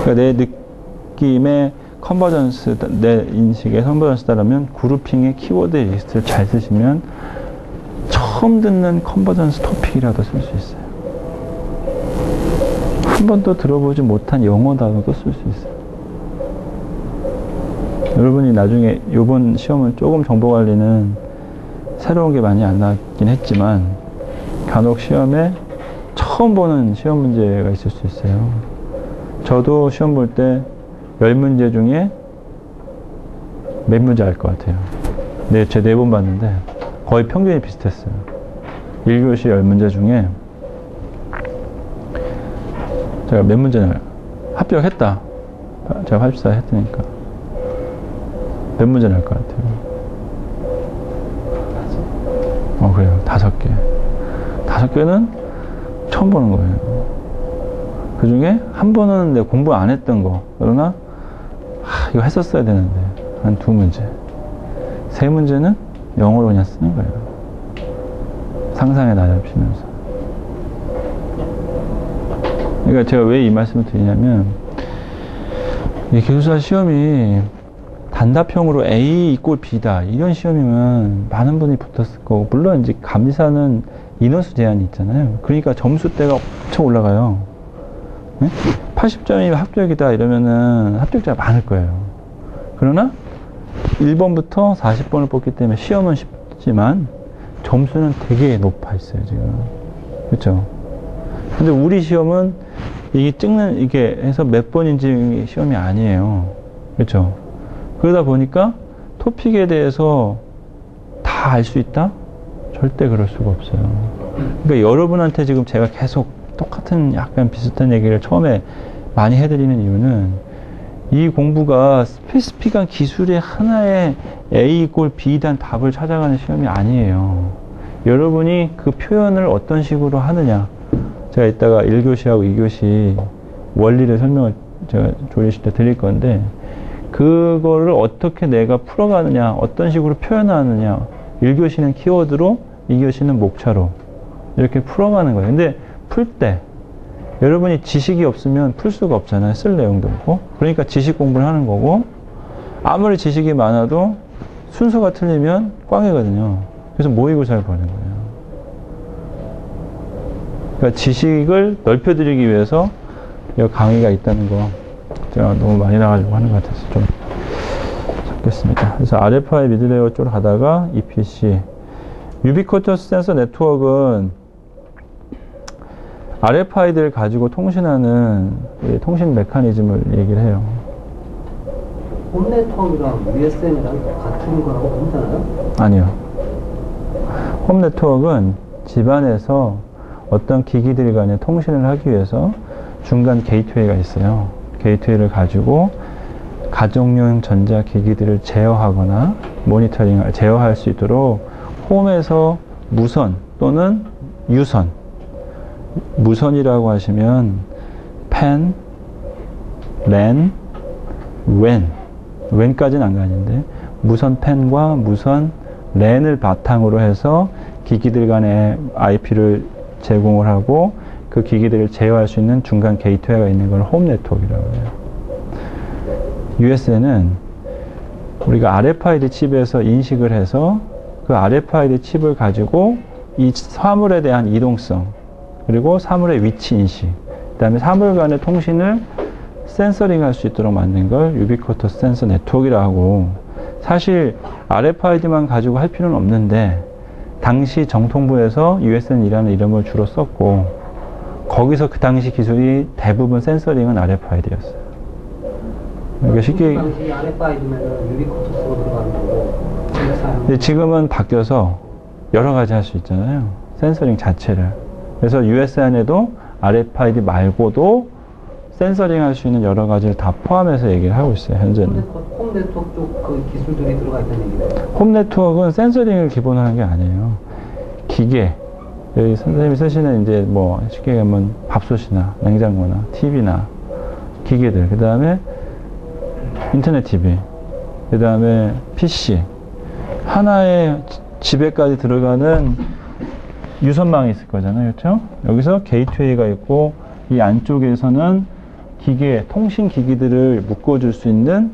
그러니까 내 느낌의 컨버전스, 내 인식의 컨버전스다라면 그룹핑의 키워드 리스트를 잘 쓰시면 처음 듣는 컨버전스 토픽이라도 쓸 수 있어요. 한 번도 들어보지 못한 영어 단어도 쓸 수 있어요. 여러분이 나중에 이번 시험은 조금 정보관리는 새로운 게 많이 안 나왔긴 했지만 간혹 시험에 처음 보는 시험 문제가 있을 수 있어요. 저도 시험 볼 때 10문제 중에 몇 문제 알 것 같아요. 네, 제가 4번 봤는데 거의 평균이 비슷했어요. 1교시 10문제 중에 제가 몇 문제를 합격했다. 제가 84 했으니까 몇 문제를 알 것 같아요. 그래요. 5개. 5개는 처음 보는 거예요. 그 중에 한 번은 내가 공부 안 했던 거. 그러나, 이거 했었어야 되는데. 한 2문제. 3문제는 영어로 그냥 쓰는 거예요. 상상에 나잡히면서. 그러니까 제가 왜 이 말씀을 드리냐면, 이 기술사 시험이 단답형으로 A = B다 이런 시험이면 많은 분이 붙었을 거고, 물론 이제 감사는 인원수 제한이 있잖아요. 그러니까 점수대가 엄청 올라가요. 네? 80점이 합격이다 이러면은 합격자가 많을 거예요. 그러나 1번부터 40번을 뽑기 때문에 시험은 쉽지만 점수는 되게 높아 있어요, 지금. 그렇죠? 근데 우리 시험은 이게 해서 몇 번인지 시험이 아니에요. 그렇죠? 그러다 보니까 토픽에 대해서 다 알 수 있다? 절대 그럴 수가 없어요. 그러니까 여러분한테 지금 제가 계속 똑같은 약간 비슷한 얘기를 처음에 많이 해드리는 이유는 이 공부가 스페시픽한 기술의 하나의 A = B에 대한 답을 찾아가는 시험이 아니에요. 여러분이 그 표현을 어떤 식으로 하느냐. 제가 이따가 1교시하고 2교시 원리를 설명을 제가 조리실 때 드릴 건데, 그거를 어떻게 내가 풀어가느냐, 어떤 식으로 표현하느냐. 1교시는 키워드로, 이것이는 목차로 이렇게 풀어가는 거예요. 근데 풀 때 여러분이 지식이 없으면 풀 수가 없잖아요. 쓸 내용도 없고. 그러니까 지식 공부를 하는 거고, 아무리 지식이 많아도 순서가 틀리면 꽝이거든요. 그래서 모의고사를 보는 거예요. 그러니까 지식을 넓혀드리기 위해서 이 강의가 있다는 거, 제가 너무 많이 나가지고 하는 것 같아서 좀 잡겠습니다. 그래서 RFI 미드레이어 쪽으로 가다가 EPC. 유비쿼터스 센서 네트워크는 RFID를 가지고 통신하는 통신 메커니즘을 얘기를 해요. 홈 네트워크랑 USN이랑 같은 거라고 보면 되나요? 아니요. 홈 네트워크는 집안에서 어떤 기기들 간에 통신을 하기 위해서 중간 게이트웨이가 있어요. 게이트웨이를 가지고 가정용 전자기기들을 제어하거나 모니터링을 제어할 수 있도록 홈에서 무선 또는 유선, 무선이라고 하시면 팬, 랜, 웬까지는 안 가는데 무선 팬과 무선 랜을 바탕으로 해서 기기들 간에 IP를 제공을 하고 그 기기들을 제어할 수 있는 중간 게이트웨이가 있는 걸 홈 네트워크라고 해요. USN은 우리가 RFID 칩에서 인식을 해서 그 RFID 칩을 가지고 이 사물에 대한 이동성, 그리고 사물의 위치 인식, 그 다음에 사물 간의 통신을 센서링 할 수 있도록 만든 걸 유비쿼터스 센서 네트워크라고 하고, 사실 RFID만 가지고 할 필요는 없는데 당시 정통부에서 USN이라는 이름을 주로 썼고, 거기서 그 당시 기술이 대부분 센서링은 RFID였어요. 그러니까 쉽게 당시 RFID면 유비쿼터스로 들어가는 거고, 지금은 바뀌어서 여러 가지 할 수 있잖아요. 센서링 자체를. 그래서 USN에도 RFID 말고도 센서링 할 수 있는 여러 가지를 다 포함해서 얘기를 하고 있어요, 현재는. 홈 네트워크 쪽 그 기술들이 들어가 있다는 얘기예요? 홈 네트워크는 센서링을 기본으로 하는 게 아니에요. 기계. 여기 선생님이 쓰시는 이제 뭐 쉽게 얘기하면 밥솥이나 냉장고나 TV나 기계들. 그 다음에 인터넷 TV. 그 다음에 PC. 하나의 집에까지 들어가는 유선망이 있을 거잖아요. 그렇죠? 여기서 게이트웨이가 있고, 이 안쪽에서는 기계, 통신 기기들을 묶어줄 수 있는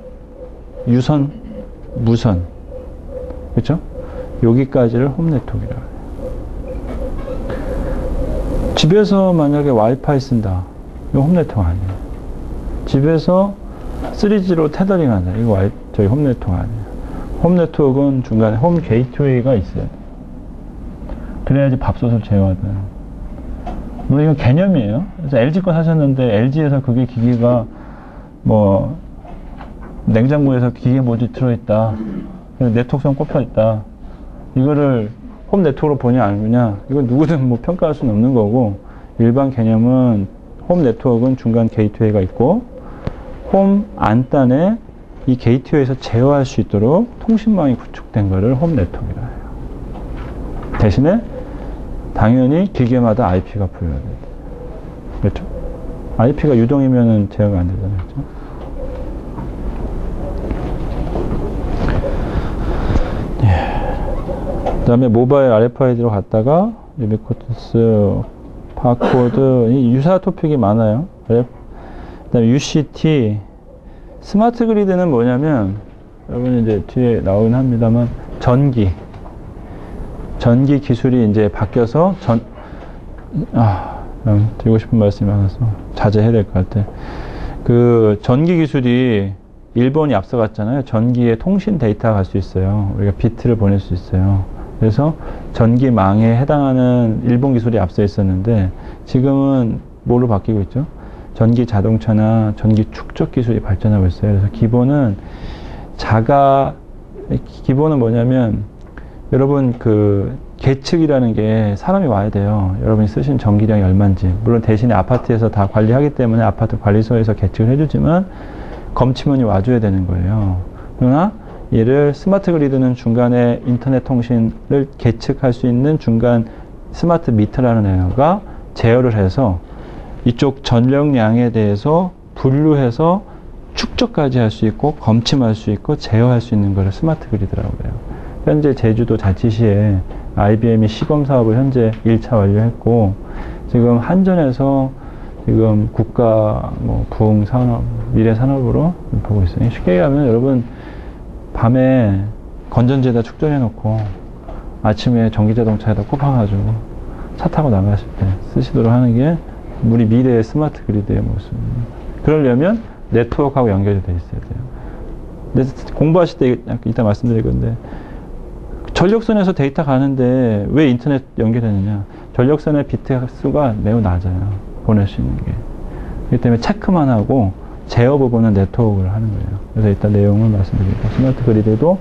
유선, 무선. 그렇죠? 여기까지를 홈 네트워크라고 해요. 집에서 만약에 와이파이 쓴다. 이거 홈 네트워크 아니에요. 집에서 3G로 테더링 한다. 이거 저희 홈 네트워크 아니에요. 홈 네트워크는 중간에 홈 게이트웨이가 있어요. 그래야지 밥솥을 제어하든. 뭐 이건 개념이에요. 그래서 LG 거 사셨는데 LG에서 그게 기기가 뭐 냉장고에서 기계 모듈 들어있다. 네트워크선 꼽혀있다. 이거를 홈 네트워크로 보냐 안 보냐, 이건 누구든 뭐 평가할 수는 없는 거고, 일반 개념은 홈 네트워크는 중간 게이트웨이가 있고, 홈 안단에 이 게이트웨이에서 제어할 수 있도록 통신망이 구축된 거를 홈 네트워크라 해요. 대신에 당연히 기계마다 IP가 부여해야 돼요. 그렇죠? IP가 유동이면은 제어가 안 되잖아요. 그렇죠? 그 다음에 모바일 RFID로 갔다가 유비쿼터스, 바코드, 유사 토픽이 많아요. 그 다음에 UCT, 스마트 그리드는 뭐냐면, 여러분 이제 뒤에 나오긴 합니다만, 전기 기술이 이제 바뀌어서 드리고 싶은 말씀이 많아서 자제해야 될 것 같아. 그 전기 기술이 일본이 앞서갔잖아요. 전기에 통신 데이터가 갈 수 있어요. 우리가 비트를 보낼 수 있어요. 그래서 전기망에 해당하는 일본 기술이 앞서 있었는데, 지금은 뭐로 바뀌고 있죠? 전기 자동차나 전기 축적 기술이 발전하고 있어요. 그래서 기본은 뭐냐면, 여러분 그 계측이라는 게 사람이 와야 돼요. 여러분이 쓰신 전기량이 얼마인지. 물론 대신에 아파트에서 다 관리하기 때문에 아파트 관리소에서 계측을 해주지만 검침원이 와줘야 되는 거예요. 그러나 얘를 스마트 그리드는 중간에 인터넷 통신을 계측할 수 있는 중간 스마트 미터라는 애가 제어를 해서 이쪽 전력량에 대해서 분류해서 축적까지 할 수 있고 검침할 수 있고 제어할 수 있는 것을 스마트 그리드라고 해요. 현재 제주도 자치시에 IBM이 시범 사업을 현재 1차 완료했고, 지금 한전에서 지금 국가 뭐 부흥 산업, 미래 산업으로 보고 있어요. 쉽게 얘기하면 여러분, 밤에 건전지에다 축전해 놓고 아침에 전기자동차에다 꼽아가지고 차 타고 나가실 때 쓰시도록 하는 게 우리 미래의 스마트 그리드의 모습입니다. 그러려면 네트워크하고 연결이 돼 있어야 돼요. 근데 공부하실 때 이따 말씀드릴 건데, 전력선에서 데이터 가는데 왜 인터넷 연결했느냐? 전력선의 비트 수가 매우 낮아요. 보낼 수 있는 게. 그렇기 때문에 체크만 하고 제어 부분은 네트워크를 하는 거예요. 그래서 이따 내용을 말씀드릴게요. 스마트 그리드도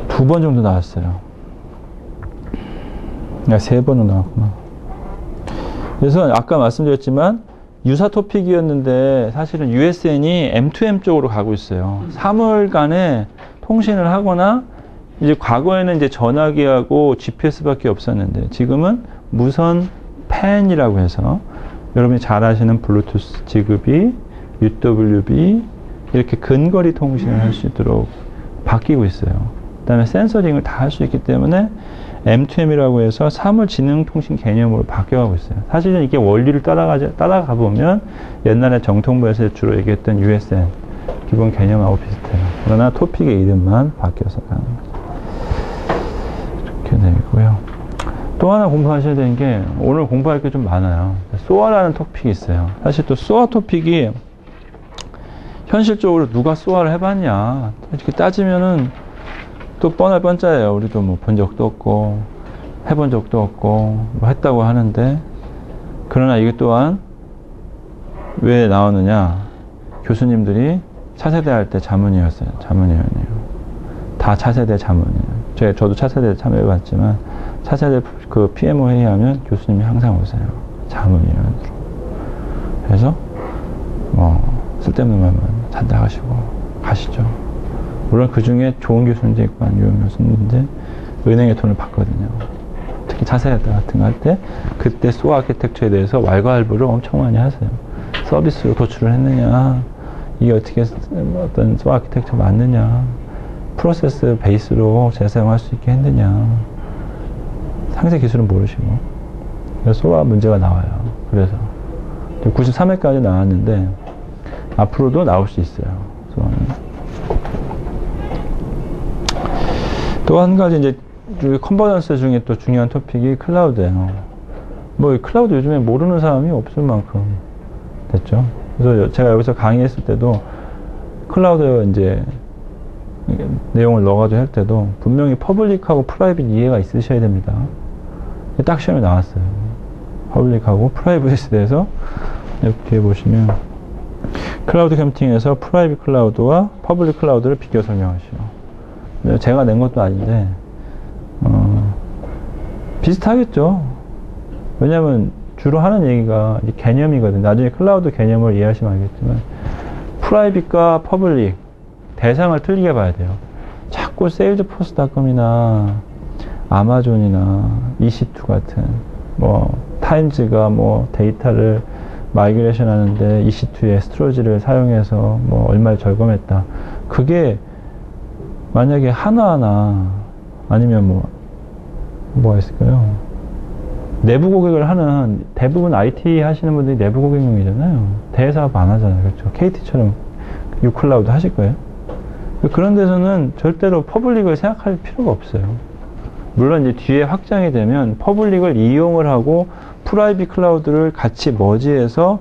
2번 정도 나왔어요. 야, 3번은 나왔구나. 그래서 아까 말씀드렸지만 유사 토픽이었는데 사실은 USN이 M2M 쪽으로 가고 있어요. 사물간에 통신을 하거나, 이제 과거에는 이제 전화기하고 GPS밖에 없었는데 지금은 무선 팬이라고 해서 여러분이 잘 아시는 블루투스 지급이, UWB 이렇게 근거리 통신을 할 수 있도록 바뀌고 있어요. 그 다음에 센서링을 다 할 수 있기 때문에 M2M이라고 해서 사물지능통신 개념으로 바뀌어가고 있어요. 사실은 이게 원리를 따라가 보면 옛날에 정통부에서 주로 얘기했던 USN 기본 개념하고 비슷해요. 그러나 토픽의 이름만 바뀌어서 가는 거죠. 이렇게 되고요. 또 하나 공부하셔야 되는 게, 오늘 공부할 게 좀 많아요. 소아라는 토픽이 있어요. 사실 또 소아 토픽이 현실적으로 누가 소아를 해봤냐 이렇게 따지면은 또 뻔할 뻔짜예요. 우리도 뭐 본 적도 없고 해본 적도 없고 뭐 했다고 하는데, 그러나 이게 또한 왜 나오느냐? 교수님들이 차세대 할 때 자문이었어요. 자문위원이에요. 다 차세대 자문이에요. 저도 차세대 참여해봤지만 차세대 그 PMO 회의하면 교수님이 항상 오세요. 자문위원으로. 그래서 쓸데없는 말만 잔다하시고 가시죠. 물론 그 중에 좋은 교수님도 있고 안 좋은 교수님인데 은행에 돈을 받거든요. 특히 차세대 같은 거 할 때 그때 소아 아키텍처에 대해서 왈가왈부를 엄청 많이 하세요. 서비스로 도출을 했느냐, 이게 어떻게 어떤 소아 아키텍처 맞느냐, 프로세스 베이스로 재사용할 수 있게 했느냐, 상세 기술은 모르시고. 그래서 소아 문제가 나와요. 그래서 93회까지 나왔는데 앞으로도 나올 수 있어요. 소아는. 또 한 가지 이제 컨버전스 중에 또 중요한 토픽이 클라우드예요. 뭐 클라우드 요즘에 모르는 사람이 없을 만큼 됐죠. 그래서 제가 여기서 강의했을 때도 클라우드 이제 내용을 넣어가지고 할 때도 분명히 퍼블릭하고 프라이빗 이해가 있으셔야 됩니다. 딱 시험에 나왔어요. 퍼블릭하고 프라이빗에 대해서 이렇게 보시면 클라우드 컴퓨팅에서 프라이빗 클라우드와 퍼블릭 클라우드를 비교 설명하시오. 제가 낸 것도 아닌데 비슷하겠죠. 왜냐하면 주로 하는 얘기가 개념이거든요. 나중에 클라우드 개념을 이해하시면 알겠지만 프라이빗과 퍼블릭 대상을 틀리게 봐야 돼요. 자꾸 세일즈포스닷컴이나 아마존이나 EC2 같은 뭐 타임즈가 뭐 데이터를 마이그레이션 하는데 EC2의 스토리지를 사용해서 뭐 얼마를 절감했다. 그게 만약에 하나하나 아니면 뭐가 있을까요? 내부 고객을 하는 대부분 IT 하시는 분들이 내부 고객용이잖아요. 대사업 안 하잖아요. 그렇죠? KT처럼 유클라우드 하실 거예요? 그런 데서는 절대로 퍼블릭을 생각할 필요가 없어요. 물론 이제 뒤에 확장이 되면 퍼블릭을 이용을 하고 프라이빗 클라우드를 같이 머지해서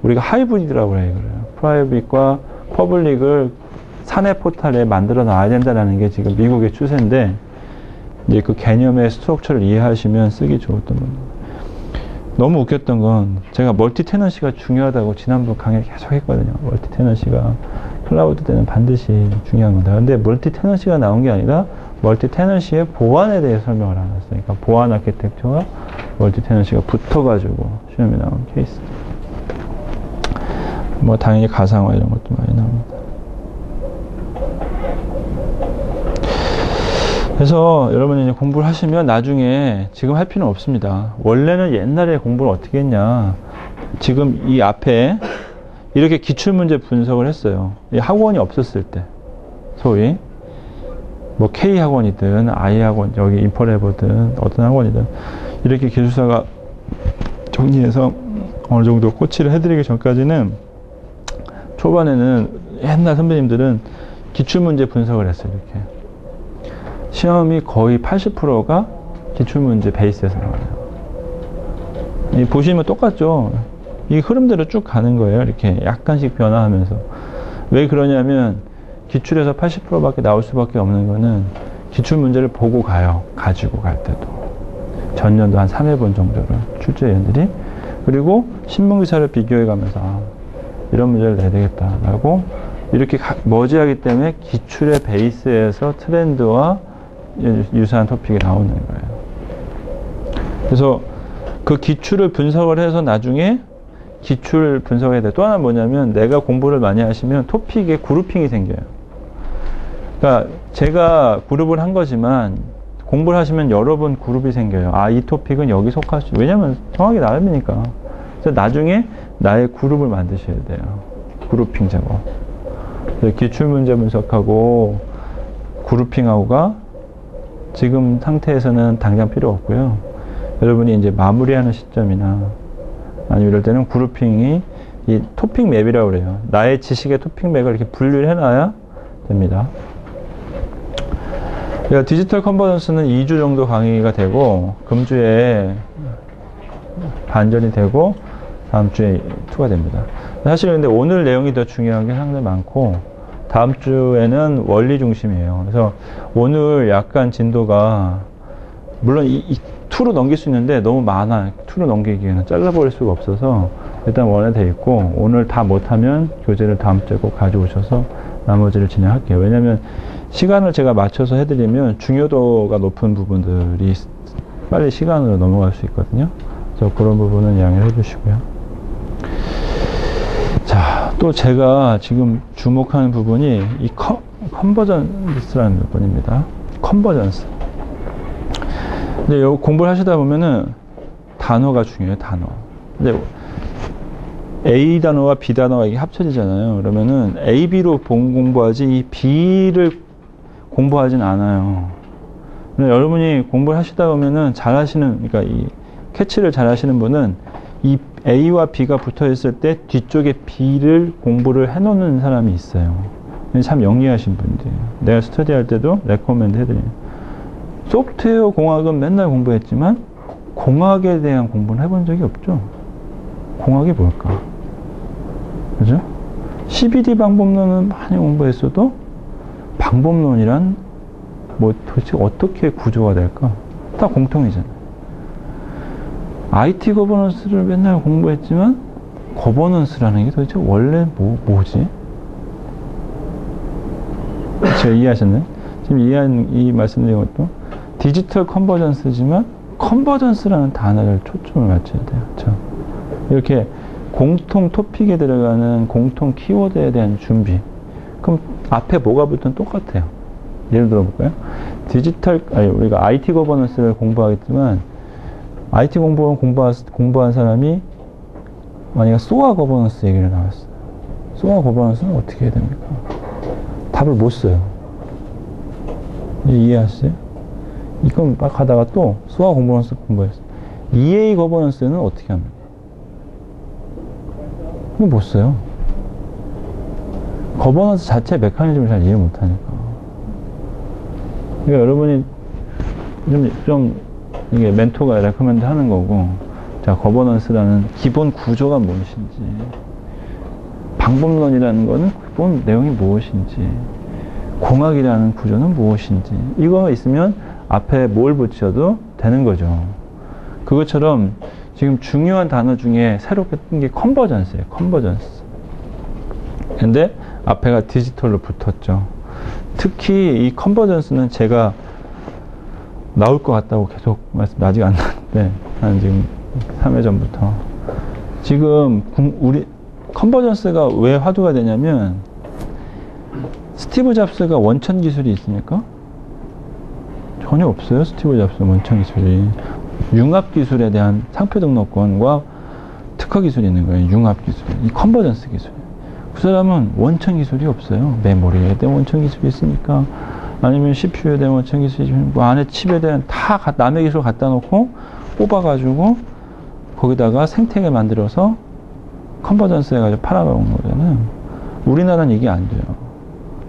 우리가 하이브리드라고 해요. 프라이빗과 퍼블릭을 사내 포탈에 만들어 놔야 된다는 게 지금 미국의 추세인데, 이제 그 개념의 스트럭처를 이해하시면 쓰기 좋았던 겁니다. 너무 웃겼던 건 제가 멀티 테넌시가 중요하다고 지난번 강의를 계속 했거든요. 멀티 테넌시가 클라우드 때는 반드시 중요한 거다. 근데 멀티 테넌시가 나온 게 아니라 멀티 테넌시의 보안에 대해 설명을 안 했어요. 그러니까 보안 아키텍처와 멀티 테넌시가 붙어가지고 시험에 나온 케이스. 뭐 당연히 가상화 이런 것도 많이 나옵니다. 그래서 여러분이 이제 공부를 하시면 나중에 지금 할 필요는 없습니다. 원래는 옛날에 공부를 어떻게 했냐. 지금 이 앞에 이렇게 기출문제 분석을 했어요. 이 학원이 없었을 때. 소위. 뭐 K학원이든 I학원, 여기 인포레버든 어떤 학원이든 이렇게 기술사가 정리해서 어느 정도 코치를 해드리기 전까지는 초반에는 옛날 선배님들은 기출문제 분석을 했어요. 이렇게 시험이 거의 80%가 기출문제 베이스에서 나와요. 보시면 똑같죠. 이 흐름대로 쭉 가는 거예요. 이렇게 약간씩 변화하면서. 왜 그러냐면 기출에서 80%밖에 나올 수밖에 없는 거는 기출문제를 보고 가요. 가지고 갈 때도. 전년도 한 3회본 정도를 출제위원들이. 그리고 신문기사를 비교해 가면서 이런 문제를 내야 되겠다라고 이렇게 머지하기 때문에 기출의 베이스에서 트렌드와 유사한 토픽이 나오는 거예요. 그래서 그 기출을 분석을 해서 나중에 기출 분석에 대해 또 하나 뭐냐면 내가 공부를 많이 하시면 토픽에 그룹핑이 생겨요. 그러니까 제가 그룹을 한 거지만 공부를 하시면 여러 번 그룹이 생겨요. 아, 이 토픽은 여기 속할 수, 왜냐면 정확히 나름이니까. 그래서 나중에 나의 그룹을 만드셔야 돼요. 그룹핑 작업. 기출 문제 분석하고 그룹핑하고가 지금 상태에서는 당장 필요 없고요. 여러분이 이제 마무리하는 시점이나 아니면 이럴 때는 그룹핑이 이 토픽 맵이라고 그래요. 나의 지식의 토픽 맵을 이렇게 분류를 해놔야 됩니다. 그러니까 디지털 컨버전스는 2주 정도 강의가 되고 금주에 반전이 되고 다음 주에 투과됩니다. 사실 근데 오늘 내용이 더 중요한 게 상당히 많고 다음 주에는 원리 중심이에요. 그래서 오늘 약간 진도가 물론 이 2로 넘길 수 있는데 너무 많아. 2로 넘기기에는 잘라버릴 수가 없어서 일단 원에 돼 있고 오늘 다 못하면 교재를 다음 주에 꼭 가져오셔서 나머지를 진행할게요. 왜냐면 시간을 제가 맞춰서 해드리면 중요도가 높은 부분들이 빨리 시간으로 넘어갈 수 있거든요. 그래서 그런 부분은 양해를 해주시고요. 자, 또 제가 지금 주목하는 부분이 이 컨버전스라는 부분입니다. 컨버전스. 근데 공부를 하시다 보면은 단어가 중요해요, 단어. 근데 A 단어와 B 단어가 이게 합쳐지잖아요. 그러면은 A, B로 공부하지 이 B를 공부하진 않아요. 근데 여러분이 공부를 하시다 보면은 그러니까 이 캐치를 잘 하시는 분은 이 A와 B가 붙어 있을 때 뒤쪽에 B를 공부를 해 놓는 사람이 있어요. 참 영리하신 분들이에요. 내가 스터디할 때도 레코멘드 해드려요. 소프트웨어 공학은 맨날 공부했지만 공학에 대한 공부는 해본 적이 없죠. 공학이 뭘까? 그죠? CBD 방법론은 많이 공부했어도 방법론이란 뭐 도대체 어떻게 구조가 될까? 다 공통이잖아요. IT 거버넌스를 맨날 공부했지만 거버넌스라는 게 도대체 원래 뭐지? 제가 이해하셨나요? 지금 이 말씀드린 것도 디지털 컨버전스지만 컨버전스라는 단어를 초점을 맞춰야 돼요. 그렇죠? 이렇게 공통 토픽에 들어가는 공통 키워드에 대한 준비. 그럼 앞에 뭐가 붙든 똑같아요. 예를 들어 볼까요? 우리가 IT 거버넌스를 공부하겠지만 IT 공부한 사람이 만약에 SOA 거버넌스 얘기를 나왔어요. SOA 거버넌스는 어떻게 해야 됩니까? 답을 못 써요. 이해하시죠? 이건 막 하다가 또 SOA 거버넌스 공부했어요. EA 거버넌스는 어떻게 합니까? 이거 못 써요. 거버넌스 자체 메커니즘을 잘 이해 못 하니까. 그러니까 여러분이 좀 이게 멘토가 레코멘드 하는 거고, 자, 거버넌스라는 기본 구조가 무엇인지, 방법론이라는 거는 기본 내용이 무엇인지, 공학이라는 구조는 무엇인지, 이거 있으면 앞에 뭘 붙여도 되는 거죠. 그것처럼 지금 중요한 단어 중에 새롭게 뜬 게 컨버전스예요. 컨버전스. 근데 앞에가 디지털로 붙었죠. 특히 이 컨버전스는 제가 나올 것 같다고 계속 아직 안 나왔는데 한 지금 3회 전부터 지금 우리 컨버전스가 왜 화두가 되냐면 스티브 잡스가 원천 기술이 있습니까? 전혀 없어요. 스티브 잡스 원천 기술이. 융합 기술에 대한 상표 등록권과 특허 기술이 있는 거예요. 융합 기술. 이 컨버전스 기술. 그 사람은 원천 기술이 없어요. 메모리에 대한 원천 기술이 있으니까 아니면 CPU에 대한 원천 기술, 뭐 안에 칩에 대한 다 남의 기술 갖다 놓고 뽑아가지고 거기다가 생태계 만들어서 컨버전스 해가지고 팔아먹는 거잖아요. 우리나라는 이게 안 돼요.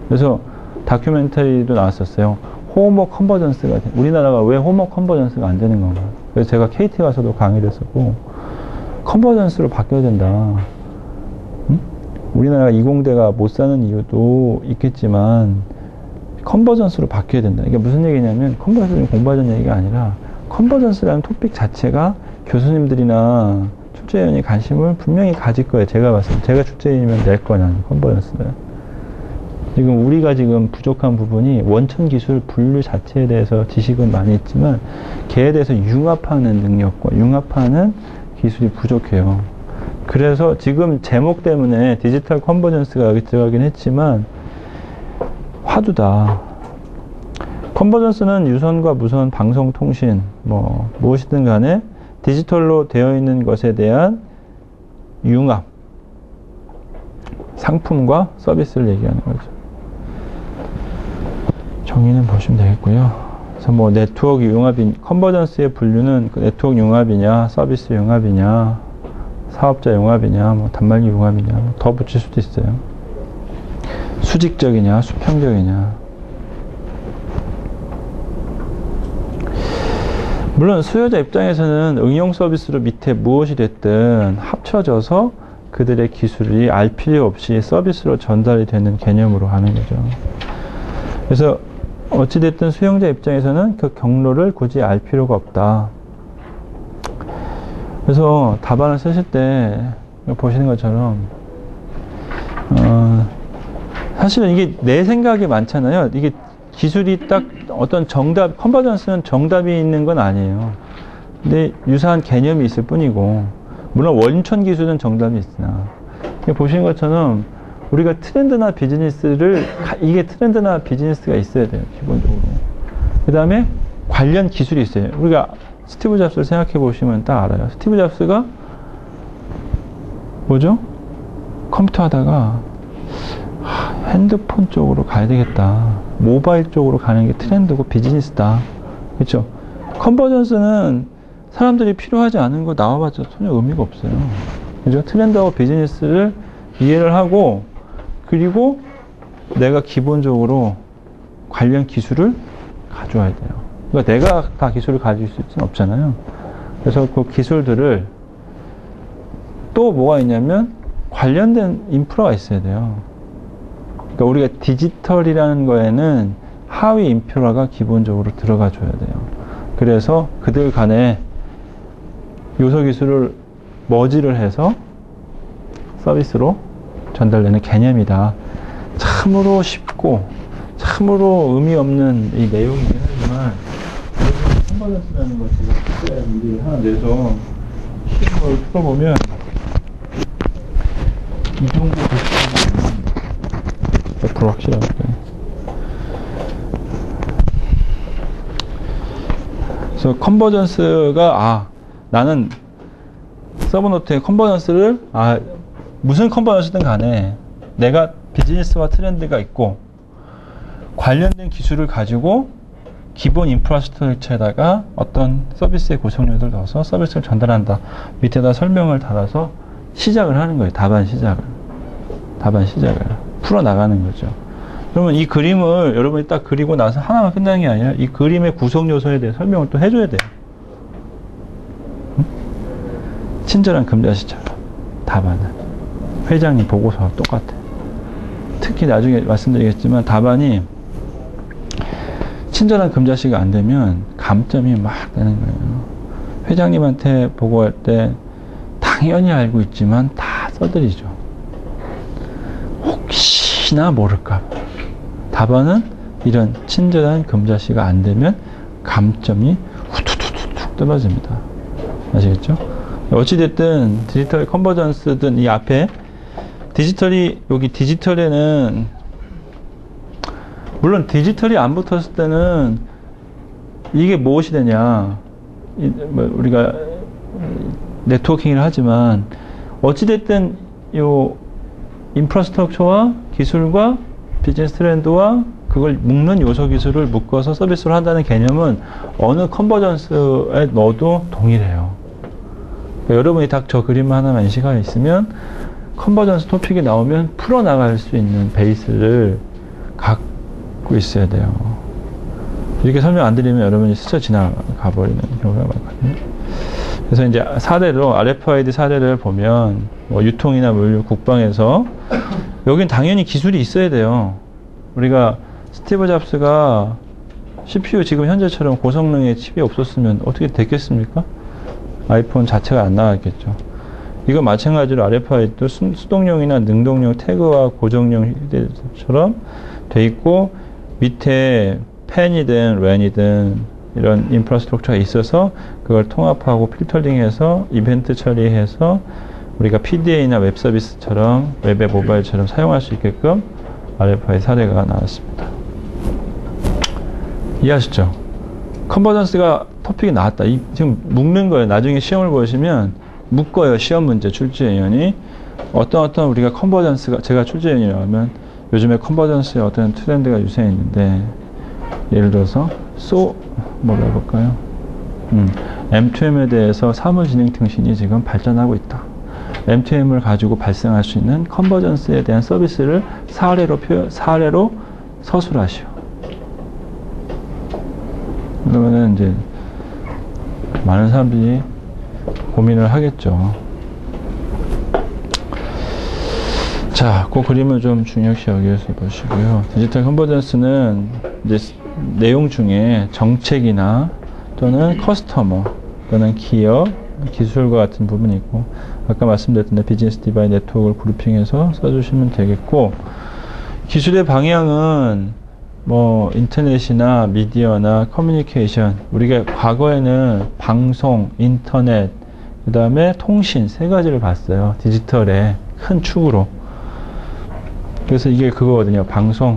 그래서 다큐멘터리도 나왔었어요. 홈워크 컨버전스가 우리나라가 왜 홈워크 컨버전스가 안 되는 건가. 그래서 제가 KT 가서도 강의를 했었고 컨버전스로 바뀌어야 된다. 응? 우리나라가 이공대가 못 사는 이유도 있겠지만 컨버전스로 바뀌어야 된다. 이게 무슨 얘기냐면 컨버전스를 공부하자는 얘기가 아니라 컨버전스라는 토픽 자체가 교수님들이나 출제위원이 관심을 분명히 가질 거예요. 제가 봤을 때. 제가 출제위원이면 낼 거냐, 컨버전스를. 지금 우리가 지금 부족한 부분이 원천 기술 분류 자체에 대해서 지식은 많이 있지만 걔에 대해서 융합하는 능력과 융합하는 기술이 부족해요. 그래서 지금 제목 때문에 디지털 컨버전스가 여기 들어가긴 했지만 화두다. 컨버전스는 유선과 무선, 방송, 통신, 무엇이든 간에 디지털로 되어 있는 것에 대한 융합, 상품과 서비스를 얘기하는 거죠. 정의는 보시면 되겠고요. 그래서 네트워크 융합인, 컨버전스의 분류는 네트워크 융합이냐, 서비스 융합이냐, 사업자 융합이냐, 단말기 융합이냐, 더 붙일 수도 있어요. 수직적이냐, 수평적이냐. 물론 수요자 입장에서는 응용 서비스로 밑에 무엇이 됐든 합쳐져서 그들의 기술이 알 필요 없이 서비스로 전달이 되는 개념으로 하는 거죠. 그래서 어찌됐든 수용자 입장에서는 그 경로를 굳이 알 필요가 없다. 그래서 답안을 쓰실 때 보시는 것처럼 사실은 이게 내 생각이 많잖아요. 이게 기술이 딱 어떤 정답, 컨버전스는 정답이 있는 건 아니에요. 근데 유사한 개념이 있을 뿐이고, 물론 원천 기술은 정답이 있으나, 보시는 것처럼 우리가 트렌드나 비즈니스를, 이게 트렌드나 비즈니스가 있어야 돼요, 기본적으로. 그 다음에 관련 기술이 있어요. 우리가 스티브 잡스를 생각해 보시면 딱 알아요. 스티브 잡스가 뭐죠? 컴퓨터 하다가 핸드폰 쪽으로 가야 되겠다. 모바일 쪽으로 가는 게 트렌드고 비즈니스다. 그렇죠? 컨버전스는 사람들이 필요하지 않은 거 나와봤자 전혀 의미가 없어요. 그죠? 트렌드하고 비즈니스를 이해를 하고, 그리고 내가 기본적으로 관련 기술을 가져와야 돼요. 그러니까 내가 다 기술을 가질 수 있는 없잖아요. 그래서 그 기술들을 또 뭐가 있냐면 관련된 인프라가 있어야 돼요. 그러니까 우리가 디지털이라는 거에는 하위 인프라가 기본적으로 들어가 줘야 돼요. 그래서 그들 간에 요소 기술을 머지를 해서 서비스로 전달되는 개념이다. 참으로 쉽고 참으로 의미 없는 이 내용이긴 하지만 컨버전스라는 걸 제가 특별한 문제를 하나 내서 쉬운 걸 풀어보면 이 정도 보시면 100% 확실하게. 그래서 컨버전스가 나는 서브노트의 컨버전스를 무슨 컨버전스든 간에 내가 비즈니스와 트렌드가 있고 관련된 기술을 가지고 기본 인프라스트럭처에다가 어떤 서비스의 구성력을 넣어서 서비스를 전달한다. 밑에다 설명을 달아서 시작을 하는 거예요. 답안 시작을 풀어나가는 거죠. 그러면 이 그림을 여러분이 딱 그리고 나서 하나만 끝나는 게 아니라 이 그림의 구성 요소에 대해 설명을 또 해줘야 돼요. 응? 친절한 금자씨처럼 답안은 회장님 보고서와 똑같아요. 특히 나중에 말씀드리겠지만 답안이 친절한 금자씨가 안 되면 감점이 막 되는 거예요. 회장님한테 보고할 때 당연히 알고 있지만 다 써드리죠. 혹시나 모를까. 답안은 이런 친절한 금자씨가 안 되면 감점이 후투투투 떨어집니다. 아시겠죠? 어찌됐든 디지털 컨버전스든 이 앞에 여기 디지털에는 물론 디지털이 안 붙었을 때는 이게 무엇이 되냐, 우리가 네트워킹을 하지만 어찌됐든 요 인프라스트럭처와 기술과 비즈니스 트렌드와 그걸 묶는 요소 기술을 묶어서 서비스를 한다는 개념은 어느 컨버전스에 넣어도 동일해요. 그러니까 여러분이 딱 저 그림 하나만 인식하고 있으면 컨버전스 토픽이 나오면 풀어나갈 수 있는 베이스를 갖고 있어야 돼요. 이렇게 설명 안 드리면 여러분이 스쳐 지나가 버리는 경우가 많거든요. 그래서 이제 사례로 RFID 사례를 보면 뭐 유통이나 물류, 국방에서 여긴 당연히 기술이 있어야 돼요. 우리가 스티브 잡스가 CPU 지금 현재처럼 고성능의 칩이 없었으면 어떻게 됐겠습니까? 아이폰 자체가 안 나왔겠죠. 이거 마찬가지로 RFID도 수동용이나 능동용 태그와 고정용 휴대처럼 돼 있고 밑에 펜이든 랜이든 이런 인프라스트럭처가 있어서 그걸 통합하고 필터링해서 이벤트 처리해서 우리가 PDA나 웹 서비스처럼 웹의 모바일처럼 사용할 수 있게끔 RFID 사례가 나왔습니다. 이해하시죠? 컨버전스가 토픽이 나왔다. 지금 묶는 거예요. 나중에 시험을 보시면 묶어요. 시험 문제 출제위원이 어떤 우리가 컨버전스가 제가 출제위원이라고 하면 요즘에 컨버전스의 어떤 트렌드가 유세해 있는데 예를 들어서 뭐로 해볼까요? M2M에 대해서 사무진행통신이 지금 발전하고 있다. M2M을 가지고 발생할 수 있는 컨버전스에 대한 서비스를 사례로 서술하시오. 그러면은 이제 많은 사람들이 고민을 하겠죠. 자, 그 그림을 좀 중요시 여기서 보시고요. 디지털 컨버전스는 이제 내용 중에 정책이나 또는 커스터머 또는 기업, 기술과 같은 부분이 있고 아까 말씀드렸던 비즈니스 디바이스 네트워크를 그룹핑해서 써주시면 되겠고 기술의 방향은 뭐 인터넷이나 미디어나 커뮤니케이션 우리가 과거에는 방송, 인터넷 그 다음에 통신 세 가지를 봤어요. 디지털의 큰 축으로. 그래서 이게 그거거든요. 방송,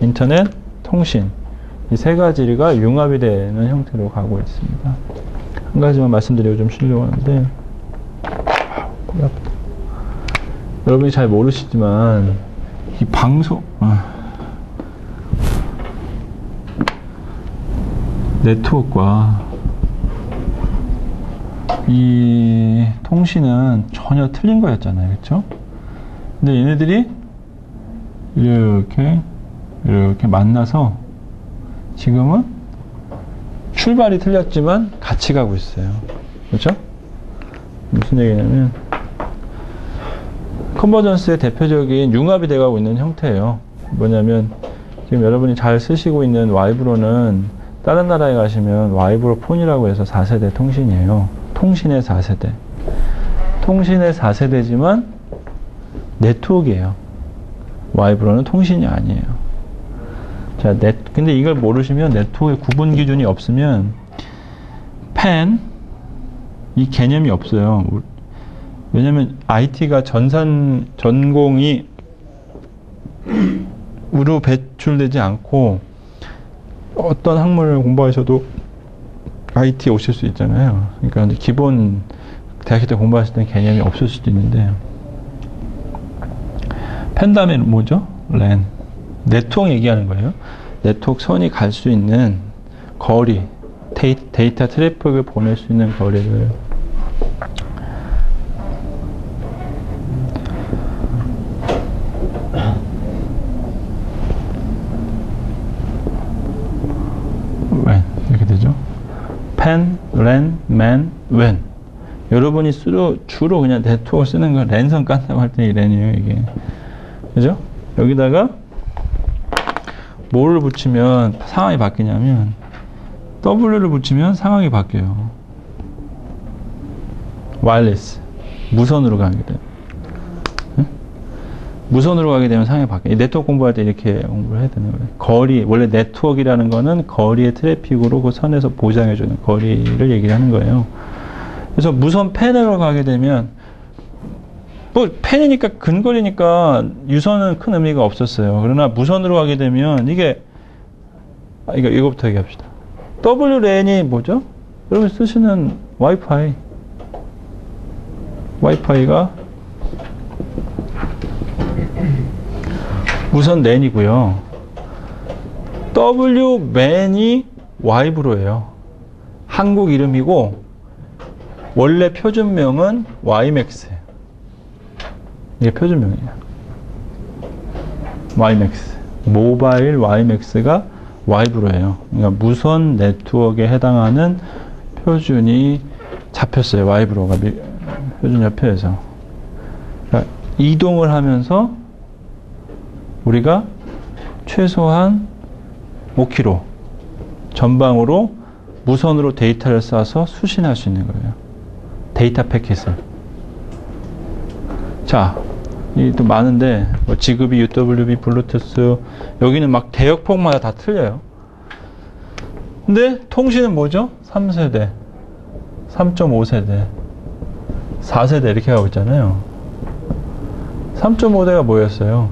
인터넷, 통신 이 세 가지가 융합이 되는 형태로 가고 있습니다. 한 가지만 말씀드리고 좀 쉬려고 하는데 꼬리 아프다. 여러분이 잘 모르시지만 이 방송 네트워크와 이 통신은 전혀 틀린 거였잖아요. 그렇죠? 근데 얘네들이 이렇게 만나서 지금은 출발이 틀렸지만 같이 가고 있어요. 그렇죠? 무슨 얘기냐면 컨버전스의 대표적인 융합이 돼가고 있는 형태예요. 뭐냐면 지금 여러분이 잘 쓰시고 있는 와이브로는 다른 나라에 가시면 와이브로 폰이라고 해서 4세대 통신이에요. 통신의 4세대. 통신의 4세대지만 네트워크예요. 와이브로는 통신이 아니에요. 자, 근데 이걸 모르시면 네트워크의 구분 기준이 없으면 펜, 이 개념이 없어요. 왜냐면 IT가 전공이 으로 배출되지 않고 어떤 학문을 공부하셔도 IT에 오실 수 있잖아요. 그러니까 기본 대학교 때 공부하실 때는 개념이 없을 수도 있는데 펜 다음에 뭐죠? 랜. 네트워크 얘기하는 거예요. 네트워크 선이 갈 수 있는 거리, 데이터 트래픽을 보낼 수 있는 거리를 웬 이렇게 되죠. 펜, 랜, 맨, 웬. 여러분이 주로 그냥 네트워크 쓰는 거 랜선 깐다고 할 때 이 랜이에요, 이게. 그죠? 여기다가 뭐를 붙이면 상황이 바뀌냐면 W를 붙이면 상황이 바뀌어요. 와이어리스. 무선으로 가게 돼요. 응? 무선으로 가게 되면 상황이 바뀌어요. 네트워크 공부할 때 이렇게 공부를 해야 되는 거예요. 거리, 원래 네트워크라는 거는 거리의 트래픽으로 그 선에서 보장해주는 거리를 얘기를 하는 거예요. 그래서 무선 펜으로 가게 되면 뭐 펜이니까 근거리니까 유선은 큰 의미가 없었어요. 그러나 무선으로 가게 되면 이거부터 얘기합시다. WLAN이 뭐죠? 여러분 쓰시는 와이파이가 무선 랜이고요. WMAN이 Y브로예요. 한국 이름이고 원래 표준명은 YMAX예요. 이게 표준명이에요. YMAX. 모바일 YMAX가 Y브로예요. 그러니까 무선 네트워크에 해당하는 표준이 잡혔어요. Y브로가 표준협회에서. 그러니까 이동을 하면서 우리가 최소한 5km 전방으로 무선으로 데이터를 쏴서 수신할 수 있는 거예요. 데이터 패킷을. 자, 이 또 많은데 뭐 지급이 UWB, 블루투스 여기는 막 대역폭마다 다 틀려요. 근데 통신은 뭐죠? 3세대, 3.5세대, 4세대 이렇게 가고 있잖아요. 3.5대가 뭐였어요?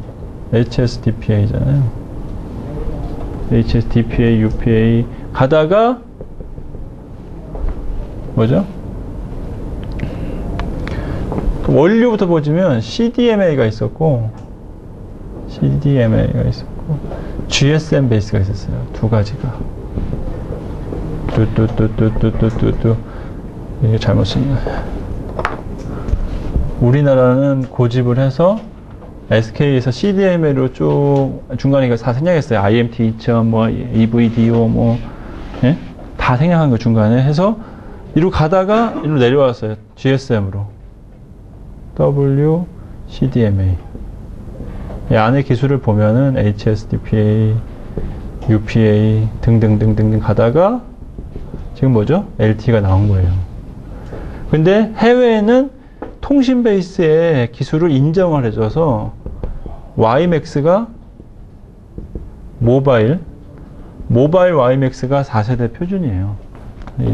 HSDPA잖아요. HSDPA, UPA 가다가 뭐죠? 원료부터 보시면 CDMA가 있었고 GSM 베이스가 있었어요. 두 가지가. 뚜뚜뚜뚜뚜뚜뚜 이게 잘못 쓴 거예요. 우리나라는 고집을 해서 SK에서 CDMA로 쭉 중간에 이거 다 생략했어요. IMT 2점, 뭐 EVDO 뭐 예? 다 생략한 거 중간에 해서 이리로 가다가 이리로 내려왔어요. GSM으로. CDMA. 이 안에 기술을 보면은 HSDPA, UPA 등등등등 가다가 지금 뭐죠? LTE가 나온 거예요. 근데 해외에는 통신 베이스의 기술을 인정을 해줘서 YMAX가 모바일 YMAX가 4세대 표준이에요.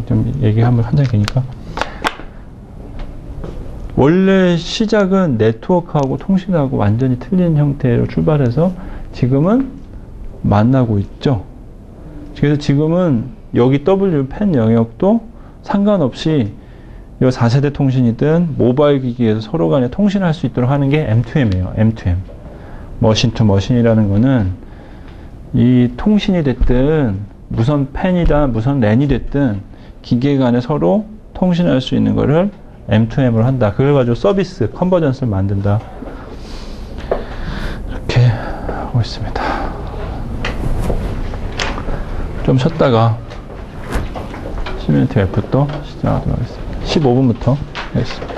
좀 얘기하면 한참 기니까. 원래 시작은 네트워크하고 통신하고 완전히 틀린 형태로 출발해서 지금은 만나고 있죠. 그래서 지금은 여기 WPAN 영역도 상관없이 이 4세대 통신이든 모바일 기기에서 서로 간에 통신할 수 있도록 하는 게 M2M이에요. M2M. 머신 투 머신이라는 거는 이 통신이 됐든 무선 팬이다 무선 랜이 됐든 기계 간에 서로 통신할 수 있는 거를 M2M으로 한다. 그걸 가지고 서비스, 컨버전스를 만든다. 이렇게 하고 있습니다. 좀 쉬었다가 시멘트 F 또 시작하도록 하겠습니다. 15분부터 하겠습니다.